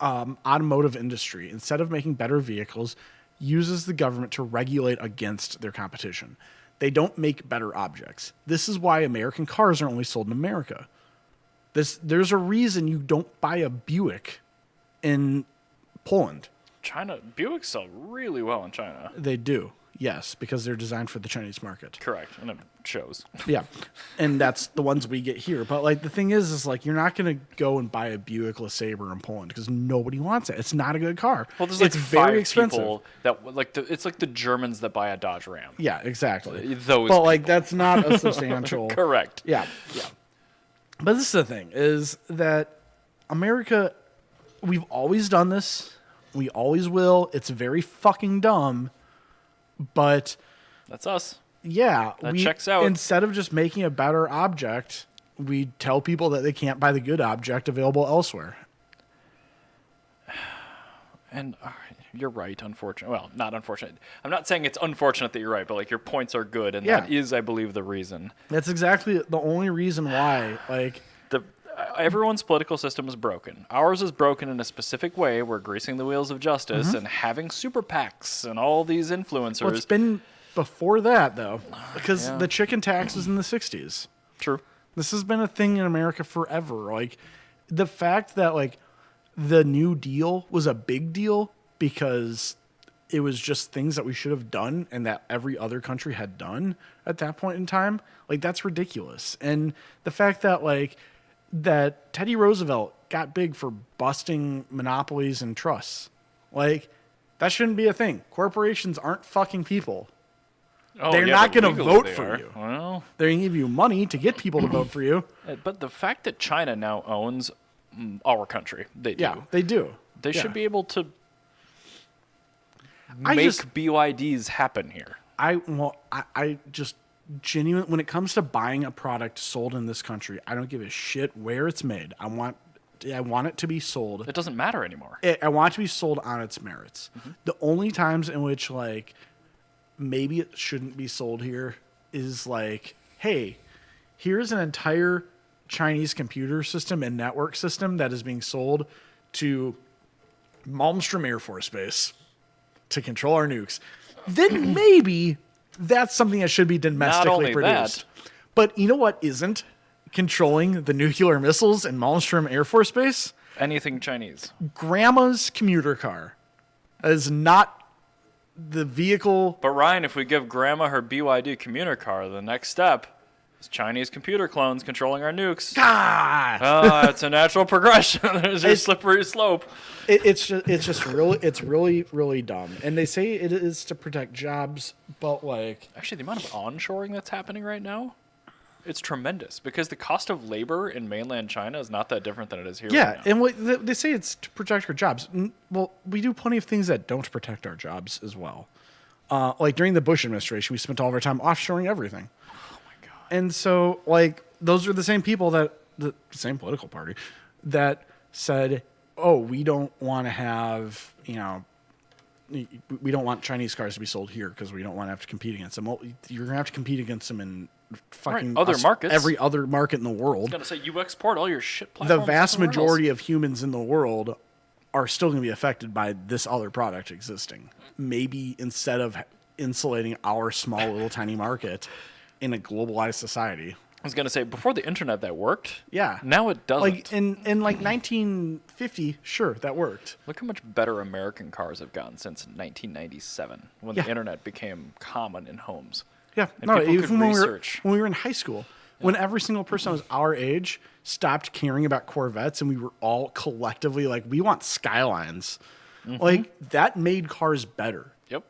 automotive industry, instead of making better vehicles, uses the government to regulate against their competition. They don't make better objects. This is why American cars are only sold in America. There's a reason you don't buy a Buick in Poland. Buicks sell really well in China. They do. Yes, because they're designed for the Chinese market. Correct, and it shows. Yeah, and that's the ones we get here. But like the thing is like you're not going to go and buy a Buick LeSabre in Poland because nobody wants it. It's not a good car. Well, there's like very expensive. People that it's like the Germans that buy a Dodge Ram. Yeah, exactly. Those. But like that's not a substantial. Correct. Yeah. But this is the thing: is that America, we've always done this. We always will. It's very fucking dumb. But that's us. Yeah. That checks out. Instead of just making a better object, we tell people that they can't buy the good object available elsewhere. And you're right, unfortunately. Well, not unfortunate. I'm not saying it's unfortunate that you're right, but like your points are good, and that is, I believe, the reason. That's exactly the only reason why. Like everyone's political system is broken. Ours is broken in a specific way. We're greasing the wheels of justice and having super PACs and all these influencers. Well, it's been before that, though, because the chicken tax is in the 60s. True. This has been a thing in America forever. Like, the fact that, like, the New Deal was a big deal because it was just things that we should have done and that every other country had done at that point in time, like, that's ridiculous. And the fact that, like, that Teddy Roosevelt got big for busting monopolies and trusts. Like, that shouldn't be a thing. Corporations aren't fucking people. Oh, they're not going to vote for you. Well, they're going to give you money to get people to vote for you. But the fact that China now owns our country, they do. Yeah, they do. They should be able to make BYDs happen here. I just genuine when it comes to buying a product sold in this country, I don't give a shit where it's made. I want it to be sold. It doesn't matter anymore. I want it to be sold on its merits. The only times in which like maybe it shouldn't be sold here is like, hey, here's an entire Chinese computer system and network system that is being sold to Malmstrom Air Force Base to control our nukes. Then maybe that's something that should be domestically produced. But you know what isn't controlling the nuclear missiles in Malmstrom Air Force Base? Anything Chinese. Grandma's commuter car. That is not the vehicle. But Ryan, if we give Grandma her BYD commuter car, the next step is Chinese computer clones controlling our nukes. God! It's a natural progression. There's a slippery slope. It's really, really dumb. And they say it is to protect jobs, but like... Actually, the amount of onshoring that's happening right now, it's tremendous because the cost of labor in mainland China is not that different than it is here right now. And they say it's to protect our jobs. Well, we do plenty of things that don't protect our jobs as well. Like during the Bush administration, we spent all of our time offshoring everything. Oh my God. And so, like, those are the same people the same political party that said, oh, we don't want to have, we don't want Chinese cars to be sold here because we don't want to have to compete against them. Well, you're going to have to compete against them in fucking other markets. Every other market in the world. I was going to say, you export all your shit platforms. The vast majority of humans in the world are still going to be affected by this other product existing. Maybe instead of insulating our small little tiny market in a globalized society. I was going to say, before the internet that worked. Yeah. Now it doesn't. Like in like 1950, sure, that worked. Look how much better American cars have gotten since 1997, when the internet became common in homes. Yeah. And people even could research. when we were in high school, when every single person was our age stopped caring about Corvettes and we were all collectively like, we want Skylines. Like, that made cars better. Yep.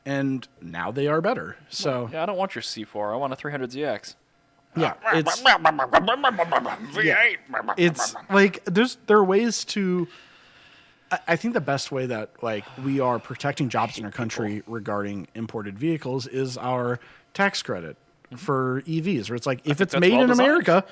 And now they are better. So yeah, I don't want your C4. I want a 300ZX. Yeah, V8. it's like there are ways to. I think the best way that like we are protecting jobs in our country regarding imported vehicles is our tax credit for EVs, where it's like if it's made in America,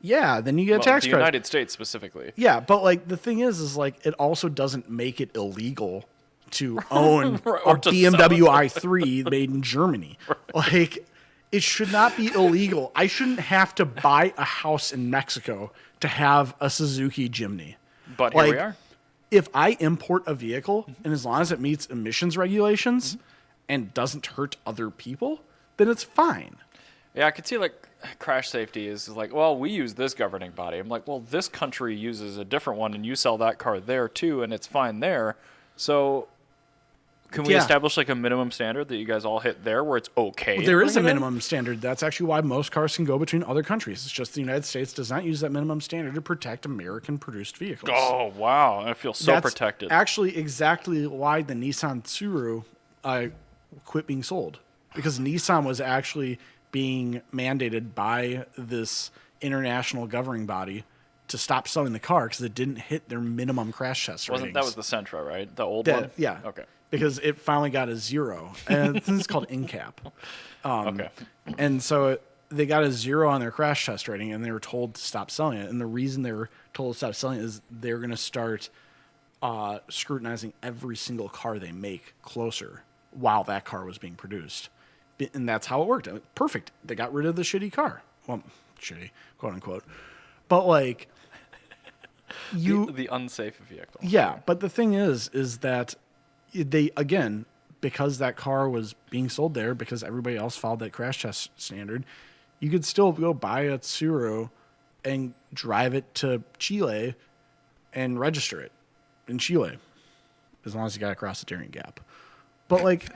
then you get a tax credit. The United States specifically. Yeah, but like the thing is like it also doesn't make it illegal to own a BMW i3 made in Germany. Like. It should not be illegal. I shouldn't have to buy a house in Mexico to have a Suzuki Jimny. But here we are. If I import a vehicle, and as long as it meets emissions regulations and doesn't hurt other people, then it's fine. Yeah, I could see like crash safety is like, well, we use this governing body. I'm like, well, this country uses a different one, and you sell that car there too, and it's fine there. So can we establish like a minimum standard that you guys all hit there where it's okay? Well, there is a minimum standard. That's actually why most cars can go between other countries. It's just the United States does not use that minimum standard to protect American-produced vehicles. Oh, wow. I feel so protected. Actually exactly why the Nissan Tsuru quit being sold. Because Nissan was actually being mandated by this international governing body to stop selling the car because it didn't hit their minimum crash test ratings. That was the Sentra, right? The old one? Yeah. Okay. Because it finally got a 0. And this is called NCAP. Okay. And so they got a 0 on their crash test rating, and they were told to stop selling it. And the reason they were told to stop selling it is they're going to start scrutinizing every single car they make closer while that car was being produced. And that's how it worked. Perfect. They got rid of the shitty car. Well, shitty, quote unquote. But like, the unsafe vehicle. Yeah, but the thing is that they, again, because that car was being sold there, because everybody else followed that crash test standard, you could still go buy a Tsuru and drive it to Chile and register it in Chile, as long as you got across the Darien Gap. But like,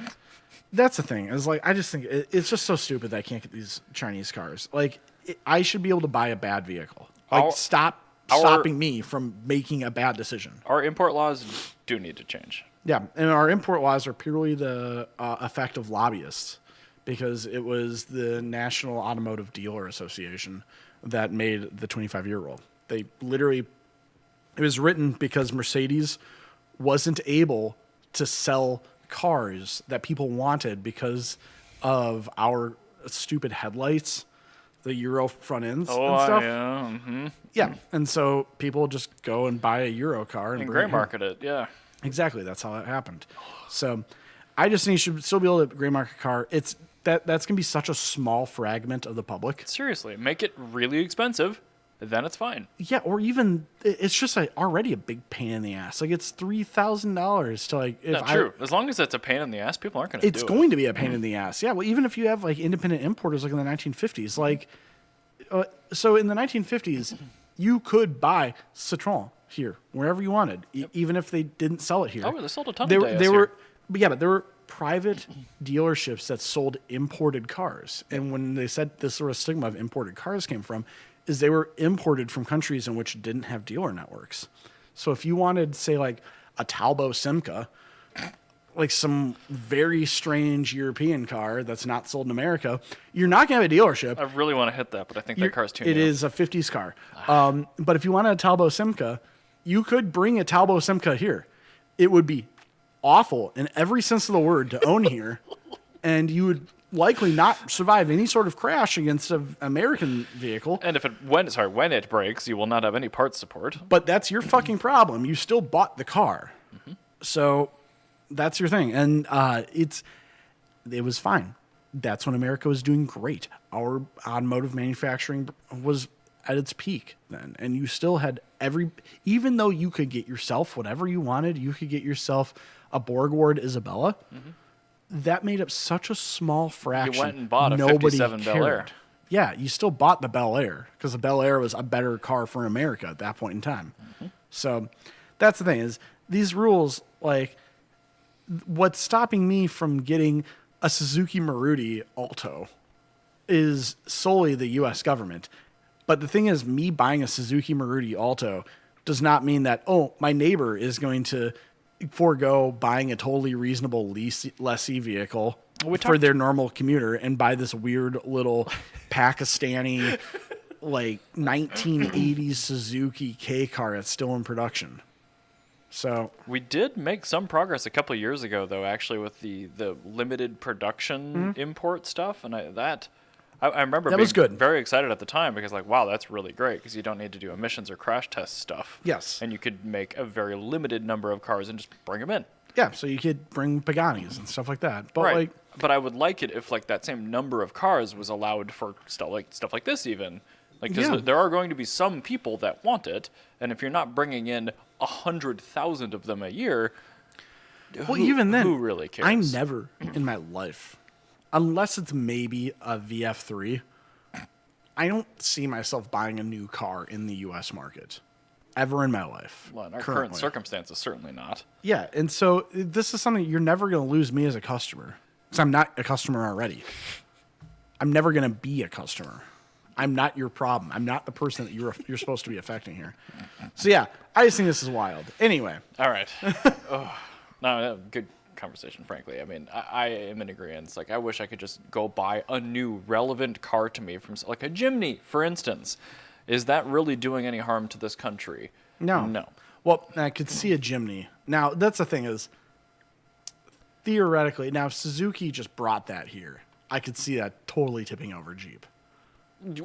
that's the thing. Is like, I just think it's just so stupid that I can't get these Chinese cars. Like, I should be able to buy a bad vehicle. Like, stopping me from making a bad decision. Our import laws do need to change. Yeah, and our import laws are purely the effect of lobbyists, because it was the National Automotive Dealer Association that made the 25-year rule. They literally, it was written because Mercedes wasn't able to sell cars that people wanted because of our stupid headlights, the Euro front ends and stuff. Yeah. Mm-hmm. Yeah, and so people just go and buy a Euro car and gray market it. Yeah. Exactly, that's how it happened. So, I just think you should still be able to gray market car. It's that's gonna be such a small fragment of the public. Seriously, make it really expensive, then it's fine. Yeah, or even it's just already a big pain in the ass. Like it's $3,000 to like. Not true. As long as it's a pain in the ass, people aren't gonna. It's going to be a pain in the ass. Yeah. Well, even if you have like independent importers like in the 1950s, like, so in the 1950s, you could buy Citroën here, wherever you wanted, even if they didn't sell it here. Oh, they sold a ton of Deus they were, here. But there were private dealerships that sold imported cars. And when they said this sort of stigma of imported cars came from, is they were imported from countries in which didn't have dealer networks. So if you wanted, say, like a Talbot Simca, like some very strange European car that's not sold in America, you're not going to have a dealership. I really want to hit that, but I think that car's too new. It is a 50s car. But if you wanted a Talbot Simca, you could bring a Talbot Simca here. It would be awful in every sense of the word to own here, and you would likely not survive any sort of crash against an American vehicle. And when it breaks, you will not have any part support. But that's your fucking problem. You still bought the car. Mm-hmm. So that's your thing. And it was fine. That's when America was doing great. Our automotive manufacturing was at its peak then. And you still had even though you could get yourself whatever you wanted, you could get yourself a Borg Ward Isabella. Mm-hmm. That made up such a small fraction. You went and bought a 57 Bel Air. Yeah, you still bought the Bel Air because the Bel Air was a better car for America at that point in time. Mm-hmm. So that's the thing is these rules, like what's stopping me from getting a Suzuki Maruti Alto is solely the U.S. government. But the thing is, me buying a Suzuki Maruti Alto does not mean that, my neighbor is going to forego buying a totally reasonable lessee vehicle for their normal commuter and buy this weird little Pakistani, like 1980s Suzuki K car that's still in production. So we did make some progress a couple of years ago, though, actually, with the limited production import stuff, and I remember being good. Very excited at the time because, like, wow, that's really great because you don't need to do emissions or crash test stuff. Yes, and you could make a very limited number of cars and just bring them in. Yeah, so you could bring Paganis and stuff like that. But but I would like it if like that same number of cars was allowed for stuff like this even. Like, because there are going to be some people that want it, and if you're not bringing in 100,000 of them a year, even then, who really cares? I never in my life, unless it's maybe a VF3, I don't see myself buying a new car in the U.S. market ever in my life. Well, in our current circumstances, certainly not. Yeah, and so this is something you're never going to lose me as a customer because I'm not a customer already. I'm never going to be a customer. I'm not your problem. I'm not the person that you're supposed to be affecting here. So yeah, I just think this is wild. Anyway. All right. No, good conversation, frankly. I mean, I am in agreement. Like, I wish I could just go buy a new relevant car to me from, like, a Jimny, for instance. Is that really doing any harm to this country? No. Well, I could see a Jimny. Now, that's the thing is, theoretically, now if Suzuki just brought that here, I could see that totally tipping over Jeep.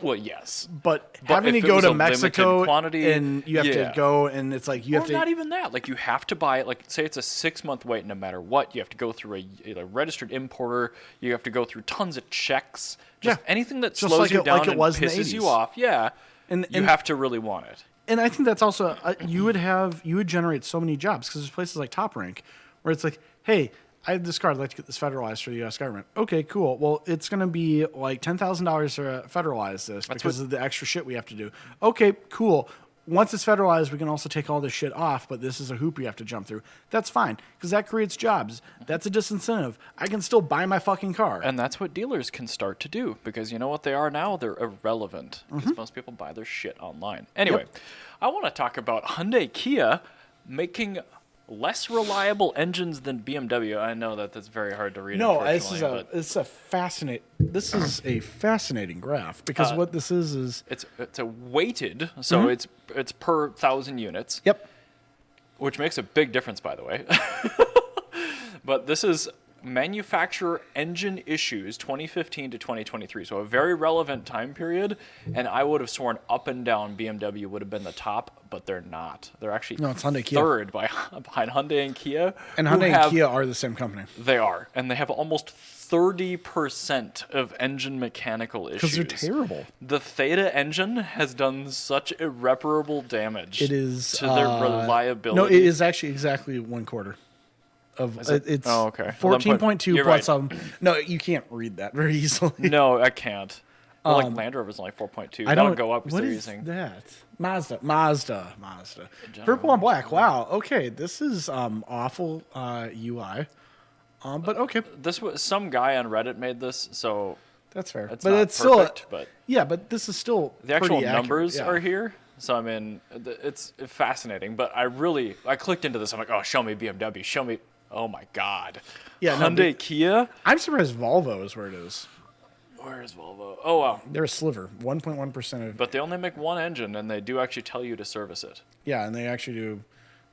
Well, yes. But having to go to Mexico and you have to go and it's like you have to... not even that. Like, you have to buy it. Like, say it's a 6-month wait no matter what. You have to go through a registered importer. You have to go through tons of checks. Just anything that slows you down and pisses you off. Yeah. And you have to really want it. And I think that's also... you would generate so many jobs because there's places like Top Rank where it's like, hey... I have this car. I'd like to get this federalized for the U.S. government. Okay, cool. Well, it's going to be like $10,000 to federalize this because of the extra shit we have to do. Okay, cool. Once it's federalized, we can also take all this shit off, but this is a hoop you have to jump through. That's fine because that creates jobs. That's a disincentive. I can still buy my fucking car. And that's what dealers can start to do because you know what they are now? They're irrelevant because most people buy their shit online. Anyway, I want to talk about Hyundai Kia making less reliable engines than BMW. I know that's very hard to read. No, this is a fascinating graph because what this is it's a weighted, so it's per 1,000 units. Yep. Which makes a big difference, by the way. But this is manufacturer engine issues 2015 to 2023, so a very relevant time period, and I would have sworn up and down BMW would have been the top, but they're not. They're actually it's Hyundai Kia. Third behind Hyundai and Kia. And Hyundai and Kia are the same company. They are, and they have almost 30% of engine mechanical issues. Because they're terrible. The Theta engine has done such irreparable damage to their reliability. No, it is actually exactly 1/4. It's 14.2 plus No, you can't read that very easily. No, I can't. Well, like Land Rover's only 4.2. That'll go up because they're using that. Mazda. Purple and black. Wow. Okay, this is awful UI. But okay. This was some guy on Reddit made this, so that's fair. It's perfect, but but this is still the actual numbers are here. So I mean, it's fascinating. But I clicked into this. I'm like, oh, show me BMW. Show me. Oh my God. Yeah. Hyundai Kia. I'm surprised Volvo is where it is. Where is Volvo? Oh wow. They're a sliver. 1.1% of. But they only make one engine, and they do actually tell you to service it. Yeah, and they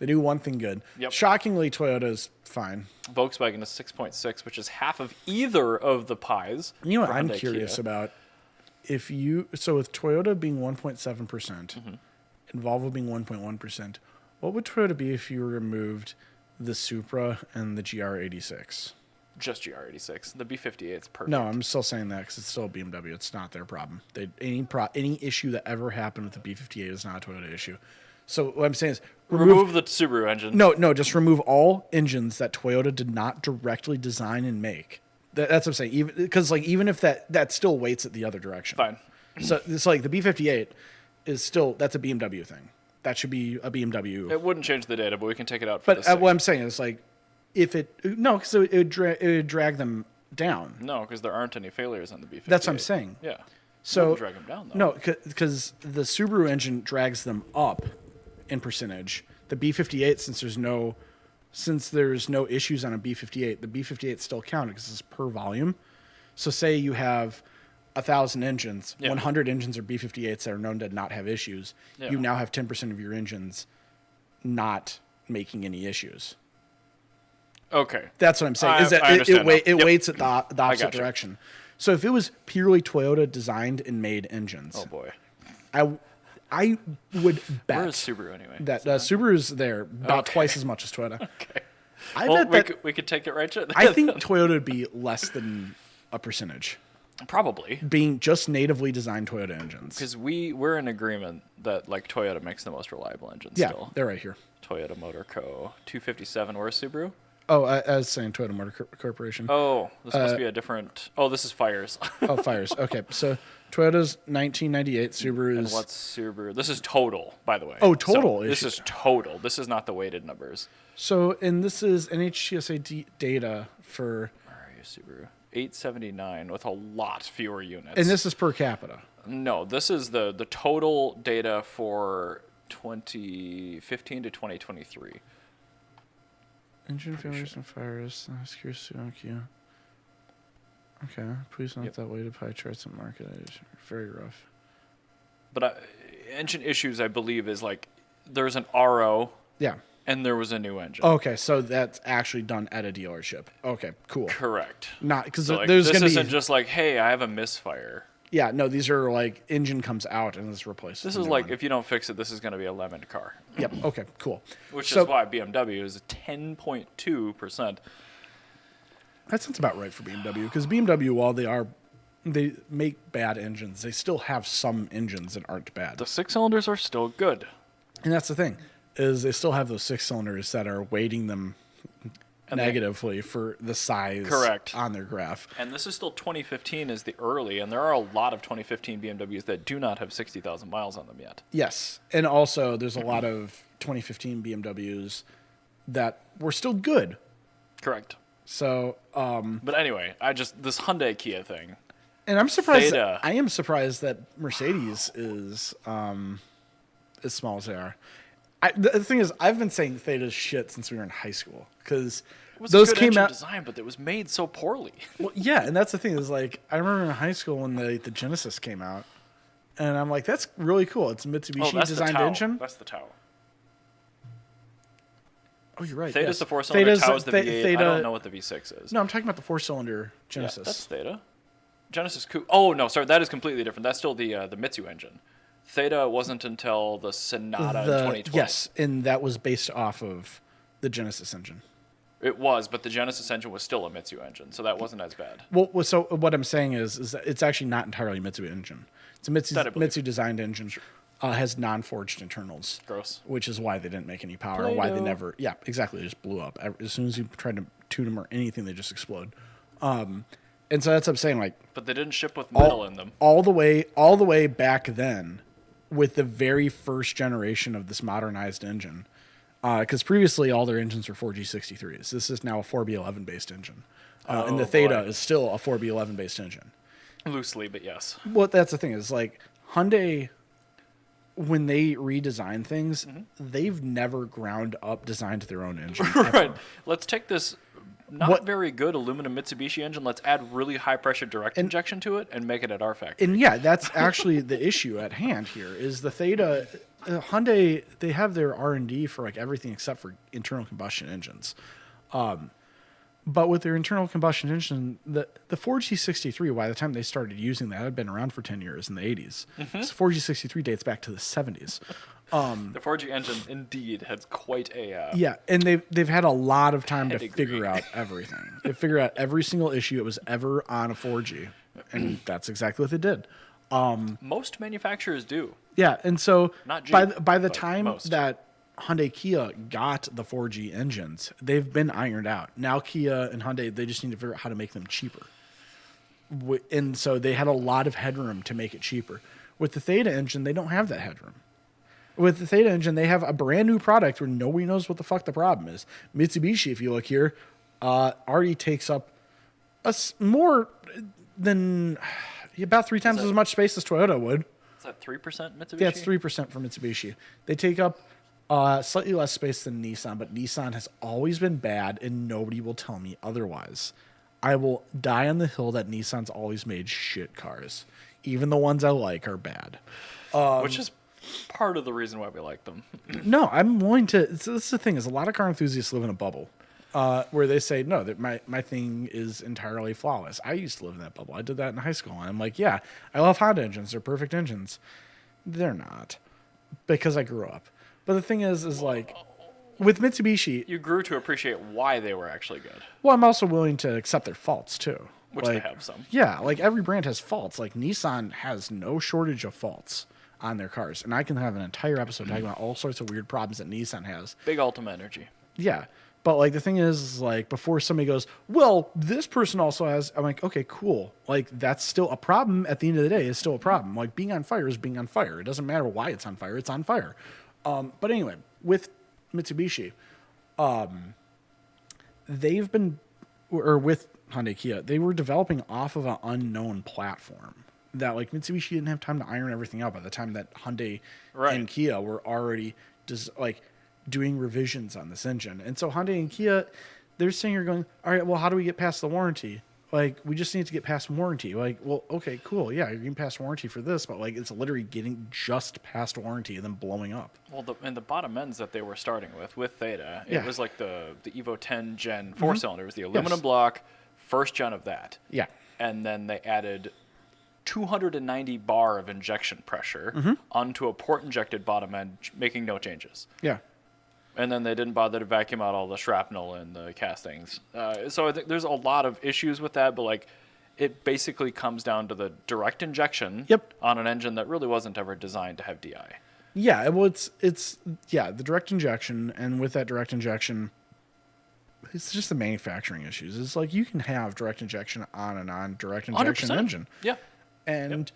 They do one thing good. Yep. Shockingly, Toyota's fine. Volkswagen is 6.6, which is half of either of the pies. You know what for I'm Hyundai, curious Kia. about? So with Toyota being 1.7% and Volvo being 1.1%, what would Toyota be if you removed the Supra and the GR86? Just GR86. The B58 is perfect. No, I'm still saying that because it's still a BMW. It's not their problem. Any issue that ever happened with the B58 is not a Toyota issue. So what I'm saying is remove the Subaru engine. No, just remove all engines that Toyota did not directly design and make. That's what I'm saying. Even if that still weights it the other direction. Fine. So it's like the B58 is still, that's a BMW thing. That should be a BMW. It wouldn't change the data, but we can take it out for But the what I'm saying is like, because it would drag them down. No, because there aren't any failures on the B58. That's what I'm saying. Yeah. So drag them down though. No, because the Subaru engine drags them up in percentage. The B58, since there's no issues on a B58, the B58 still counted because it's per volume. So say you have 1,000 engines, 100 engines are B58s that are known to not have issues. Yeah. You now have 10% of your engines not making any issues. Okay. That's what I'm saying. It weights it the opposite direction. So if it was purely Toyota designed and made engines, Oh boy. I would bet Where is Subaru anyway? that Subaru's there about twice as much as Toyota. Okay. I Well, bet that we could take it right. I think Toyota would be less than a percentage, Probably. being just natively designed Toyota engines. Because we're in agreement that like Toyota makes the most reliable engine Yeah, still. they're right here. Toyota Motor Co. 257. Where's Subaru? Oh, I was saying Toyota Motor Corporation. Oh, this must be a different. Oh, this is Fires. Oh, Fires. Okay, so Toyota's 1998, Subaru's. And what's Subaru? This is total, by the way. Oh, total So this issue. is total. This is not the weighted numbers. So, and this is NHTSA data for. Where are you, Subaru? 879 with a lot fewer units. And this is per capita. No, this is the total data for 2015 to 2023. Engine failures and fires. Okay. Please note that weighted pie charts and market is very rough. But engine issues, I believe, is like there's an RO Yeah. and there was a new engine. Okay, so that's actually done at a dealership. Okay, cool. Correct. Not because So like, there's this gonna isn't be. just like, hey, I have a misfire. Yeah, no, these are like engine comes out and is replaced. This with a is new like one. if you don't fix it, this is going to be a lemon car. Yep. Okay. Cool. Which So- is why BMW is 10.2%. That sounds about right for BMW because BMW, while they make bad engines, they still have some engines that aren't bad. The 6-cylinders are still good. And that's the thing, is they still have those 6-cylinders that are weighting them negatively for the size Correct. on their graph. And this is still 2015 is the early, and there are a lot of 2015 BMWs that do not have 60,000 miles on them yet. Yes. And also there's a lot of 2015 BMWs that were still good. Correct. So, But anyway, this Hyundai Kia thing. and I'm surprised. Theta. I am surprised that Mercedes is as small as they are. The thing is, I've been saying Theta's shit since we were in high school because It was those a good came engine out. design, but it was made so poorly. Well, yeah, and that's the thing is like I remember in high school when the Genesis came out, and I'm like, that's really cool. It's a Mitsubishi that's designed the Tau. engine. That's the Tau. Oh, you're right. Theta's yes. the 4-cylinder, Tau is the V8. Theta, I don't know what the V6 is. No, I'm talking about the 4-cylinder Yeah, Genesis. that's Theta. Genesis Coupe. Oh, no, sorry, that is completely different. That's still the Mitsu engine. Theta wasn't until the Sonata in 2012. Yes, and that was based off of the Genesis engine. It was, but the Genesis engine was still a Mitsu engine, so that wasn't as bad. Well, so what I'm saying is that it's actually not entirely a Mitsu engine. It's a Mitsu designed engine. Has non-forged internals. Gross. Which is why they didn't make any power. Why they never. Yeah, exactly. They just blew up as soon as you tried to tune them or anything. They just explode. And so that's what I'm saying. Like, But they didn't ship with metal in them. all the way back then, with the very first generation of this modernized engine. Because previously all their engines were 4G63s. This is now a 4B11 based engine. And the Theta is still a 4B11 based engine. Loosely, but yes. Well, that's the thing is like Hyundai, when they redesign things, they've never ground up designed their own engine. Right. Let's take this not What- very good aluminum Mitsubishi engine. Let's add really high pressure direct injection to it and make it at our factory. And yeah, that's actually the issue at hand here is the Theta Hyundai, they have their R&D for like everything except for internal combustion engines. But with their internal combustion engine, the 4G63, by the time they started using that, had been around for 10 years in the 80s. So 4G63 dates back to the 70s. The 4G engine indeed has quite a yeah, and they've had a lot of time pedigree. to figure out everything. They figured out every single issue it was ever on a 4G, and that's exactly what they did. Most manufacturers do. Yeah, and so Not Jeep, by the but time most. that Hyundai Kia got the 4G engines, they've been ironed out. Now Kia and Hyundai, they just need to figure out how to make them cheaper. And so they had a lot of headroom to make it cheaper. With the Theta engine, they don't have that headroom. With the Theta engine, they have a brand new product where nobody knows what the fuck the problem is. Mitsubishi, if you look here, already takes up more than about 3 times as much space as Toyota would. Is that 3% Mitsubishi? Yeah, it's 3% for Mitsubishi. They take up slightly less space than Nissan, but Nissan has always been bad, and nobody will tell me otherwise. I will die on the hill that Nissan's always made shit cars. Even the ones I like are bad. Which is part of the reason why we like them. No, I'm willing to. This is the thing: is a lot of car enthusiasts live in a bubble where they say, "No, that my thing is entirely flawless." I used to live in that bubble. I did that in high school, and I'm like, "Yeah, I love Honda engines. They're perfect engines." They're not, because I grew up. But the thing is like with Mitsubishi, You grew to appreciate why they were actually good, well, I'm also willing to accept their faults too. which they have some. Yeah, like every brand has faults. Like Nissan has no shortage of faults on their cars, and I can have an entire episode talking about all sorts of weird problems that Nissan has. Big Ultima energy. Yeah, but like the thing is like before somebody goes, well, this person also has. I'm like, okay, cool. Like that's still a problem. At the end of the day, it's still a problem. Like being on fire is being on fire. It doesn't matter why it's on fire. It's on fire. But anyway, with Mitsubishi, they've been, or with Hyundai Kia, they were developing off of an unknown platform that like Mitsubishi didn't have time to iron everything out by the time that Hyundai and Kia were already just like doing revisions on this engine. And so Hyundai and Kia, they're sitting here going, all right, well, how do we get past the warranty? Like, we just need to get past warranty. Like, well, okay, cool. Yeah, you're getting past warranty for this, but like, it's literally getting just past warranty and then blowing up. Well, the bottom ends that they were starting with Theta, it was like the Evo 10 Gen 4-cylinder. It was the aluminum block, first gen of that. Yeah. And then they added 290 bar of injection pressure onto a port-injected bottom end, making no changes. Yeah. And then they didn't bother to vacuum out all the shrapnel and the castings. So I think there's a lot of issues with that, but like it basically comes down to the direct injection on an engine that really wasn't ever designed to have DI. Yeah, well, it's the direct injection, and with that direct injection, it's just the manufacturing issues. It's like you can have direct injection on a non-direct injection 100%. engine. Yeah. And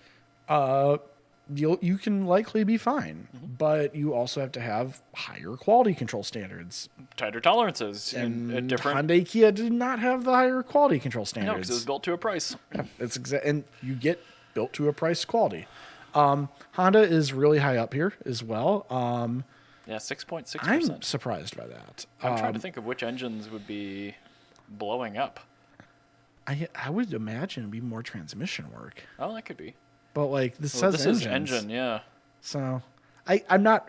you can likely be fine, but you also have to have higher quality control standards. Tighter tolerances And in different. Hyundai Kia did not have the higher quality control No, standards. because it was built to a price. It's and you get built to a price quality. Honda is really high up here as well. Yeah, 6.6%. I'm surprised by that. I'm trying to think of which engines would be blowing up. I would imagine it'd be more transmission work. Oh, that could be. But like this Well, says this engines. is engine, yeah. So I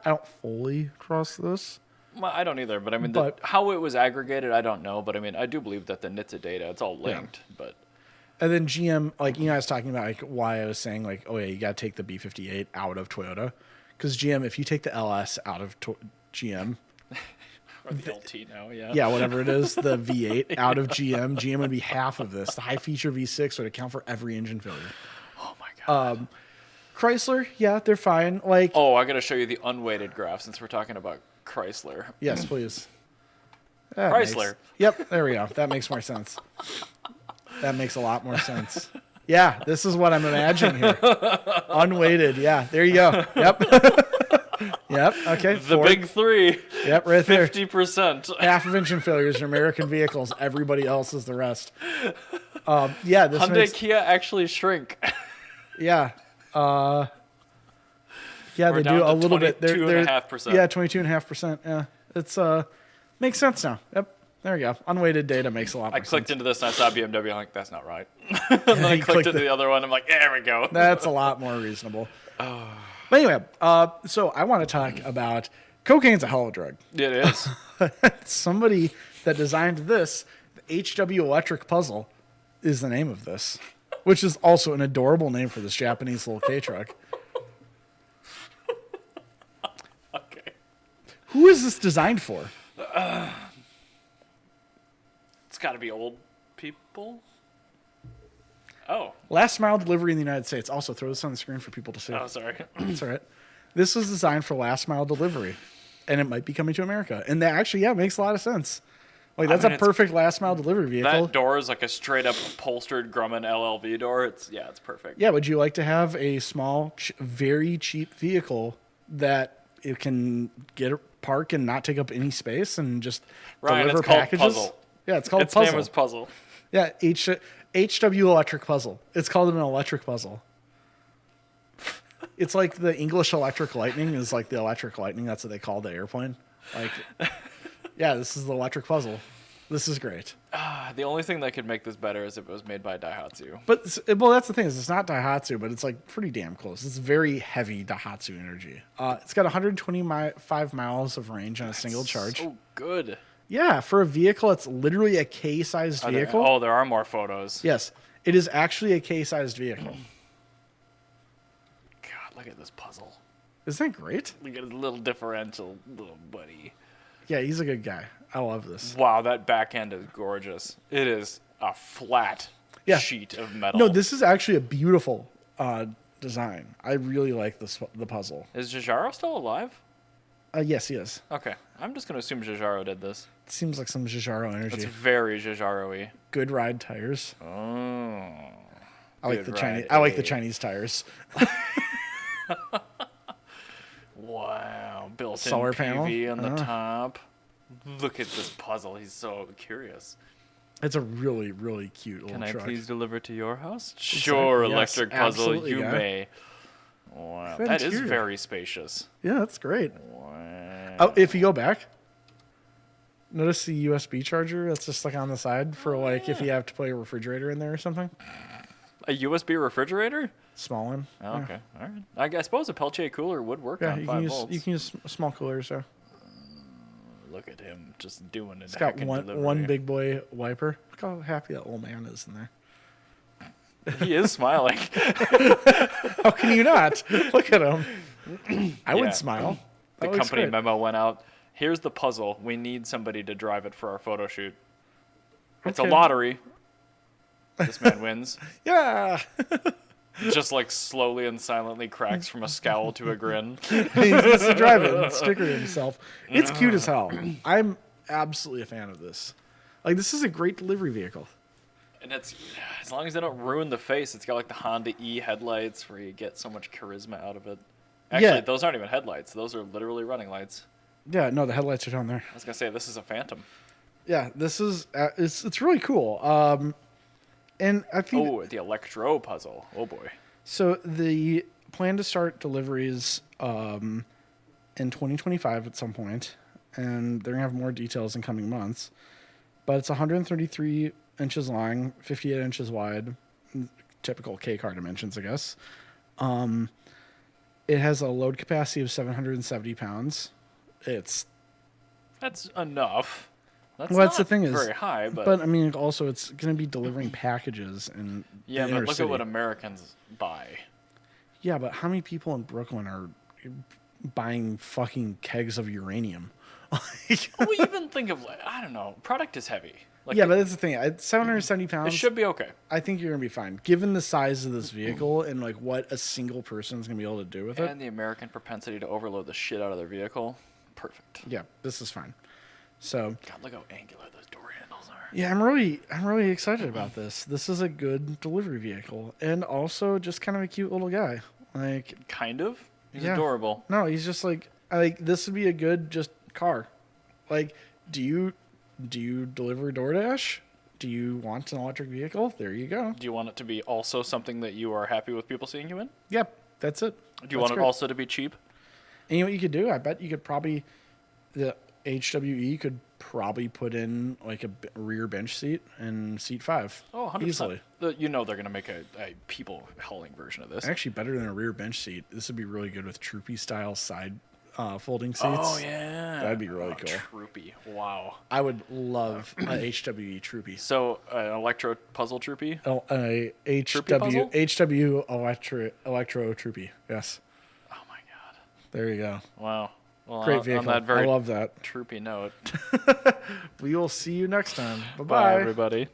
don't fully trust this. Well, I don't either, but I mean, But- how it was aggregated, I don't know. But I mean, I do believe that the ISNT'T data, it's all linked. But And then GM, like, I was talking about like why I was saying like, oh yeah, you got to take the B58 out of Toyota, because GM, if you take the LS out of GM, or the LT now, yeah. yeah, whatever it is, the V8 out of GM would be half of this. The high feature V6 would account for every engine failure. Oh my god. Chrysler, yeah, they're fine. Like, Oh, I got to show you the unweighted graph since we're talking about Chrysler. yes, please. Chrysler. Yep, there we go. That makes more sense. That makes a lot more sense. Yeah, this is what I'm imagining here. Unweighted. Yeah, there you go. Yep. Yep. Okay. The Ford. big three. Yep, right there. 50%. Half of engine failures in American vehicles. Everybody else is the rest. Yeah, this Hyundai makes, Kia actually shrink. yeah. Yeah, We're they down do to a little bit. 22.5%. Yeah, 22.5%. Yeah, it's makes sense now. Yep, there we go. Unweighted data makes a lot more I clicked sense. into this and I saw BMW. I'm like, that's not right. And then I You clicked clicked into it. the other one. I'm like, there we go. That's a lot more reasonable. But anyway, so I want to talk about cocaine's a hell of a drug. It is. Somebody that designed this, the HW Electric Puzzle, is the name of this, which is also an adorable name for this Japanese little K truck. Okay. Who is this designed for? It's got to be old people. Oh. Last mile delivery in the United States. Also, throw this on the screen for people to see. Oh, sorry. It's all right. This was designed for last mile delivery, and it might be coming to America. And that actually, makes a lot of sense. Like, that's a perfect last mile delivery vehicle. That door is like a straight up upholstered Grumman LLV door. It's perfect. Yeah, would you like to have a small, very cheap vehicle that it can park and not take up any space and just deliver packages? Puzzle. Yeah, it's called its Puzzle. Its name is Puzzle. Yeah, HW Electric Puzzle. It's called an electric puzzle. It's like the English Electric Lightning is like the Electric Lightning. That's what they call the airplane. Like, yeah, this is the electric puzzle. This is great. The only thing that could make this better is if it was made by Daihatsu. But, well, that's the thing is it's not Daihatsu, but it's like pretty damn close. It's very heavy Daihatsu energy. It's got 125 miles of range on a single charge. Oh, good. Yeah, for a vehicle, it's literally a K-sized vehicle. There are more photos. Yes, it is actually a K-sized vehicle. God, look at this puzzle. Isn't that great? Look at his little differential, little buddy. Yeah, he's a good guy. I love this. Wow, that back end is gorgeous. It is a flat sheet of metal. No, this is actually a beautiful design. I really like the puzzle. Is Giugiaro still alive? Yes, he is. Okay. I'm just going to assume Giugiaro did this. It seems like some Giugiaro energy. It's very Giugiaro-y. Good ride tires. Oh. I like the Chinese tires. Wow. Built-in Solar PV on the top. Look at this puzzle. He's so curious. It's a really, really cute little truck. Can I please deliver to your house? Sure, yes, electric puzzle. You may. Wow. That is very spacious. Yeah, that's great. Wow. Oh, if you go back, notice the USB charger that's just like on the side for like if you have to put a refrigerator in there or something. A USB refrigerator? Small one. Oh, okay. All right. I suppose a Peltier cooler would work on 5 volts. You can use a small cooler, so. Look at him just doing it. It's got one big boy wiper. Look how happy that old man is in there. He is smiling. How can you not? Look at him. I would smile. The company memo went out. Here's the puzzle. We need somebody to drive it for our photo shoot. It's a lottery. This man wins. Yeah. Just like slowly and silently cracks from a scowl to a grin. He gets to drive it and sticker himself. It's cute as hell. I'm absolutely a fan of this. Like, this is a great delivery vehicle. And it's, as long as they don't ruin the face, it's got like the Honda E headlights where you get so much charisma out of it. Actually, those aren't even headlights. Those are literally running lights. Yeah, no, the headlights are down there. I was going to say, this is a Phantom. Yeah, this is, it's really cool. And I think... Oh, the Electro puzzle. Oh, boy. So the plan to start deliveries in 2025 at some point, and they're going to have more details in coming months. But it's 133 inches long, 58 inches wide, typical K-car dimensions, I guess. It has a load capacity of 770 pounds. That's enough. That's the thing is very high, but I mean, also it's going to be delivering packages and but look at what Americans buy. Yeah, but how many people in Brooklyn are buying fucking kegs of uranium? Well, even think of I don't know. Product is heavy. But that's the thing. 770 pounds. It should be okay. I think you're gonna be fine, given the size of this vehicle and like what a single person is gonna be able to do with it. And the American propensity to overload the shit out of their vehicle. Perfect. Yeah, this is fine. So. God, look how angular those door handles are. Yeah, I'm really excited about this. This is a good delivery vehicle, and also just kind of a cute little guy. Like. Kind of. He's adorable. No, he's just like this would be a good just car. Like, do you deliver DoorDash? Do you want an electric vehicle? There you go. Do you want it to be also something that you are happy with people seeing you in? Yep, that's it. Do you want it also to be cheap? And you know what you could do? I bet you could probably, the HWE could probably put in like a rear bench seat and seat 5. Oh, 100%. Easily. They're going to make a people hauling version of this. Actually, better than a rear bench seat. This would be really good with Troopy style side folding seats. Oh, yeah. That'd be really cool. Troopy. Wow. I would love a HWE Troopy. So, an electro puzzle Troopy? A Troopy HW electro Troopy. Yes. Oh, my God. There you go. Wow. Well, Great vehicle. On that very I love that. Troopy note. We will see you next time. Bye-bye. Bye, everybody.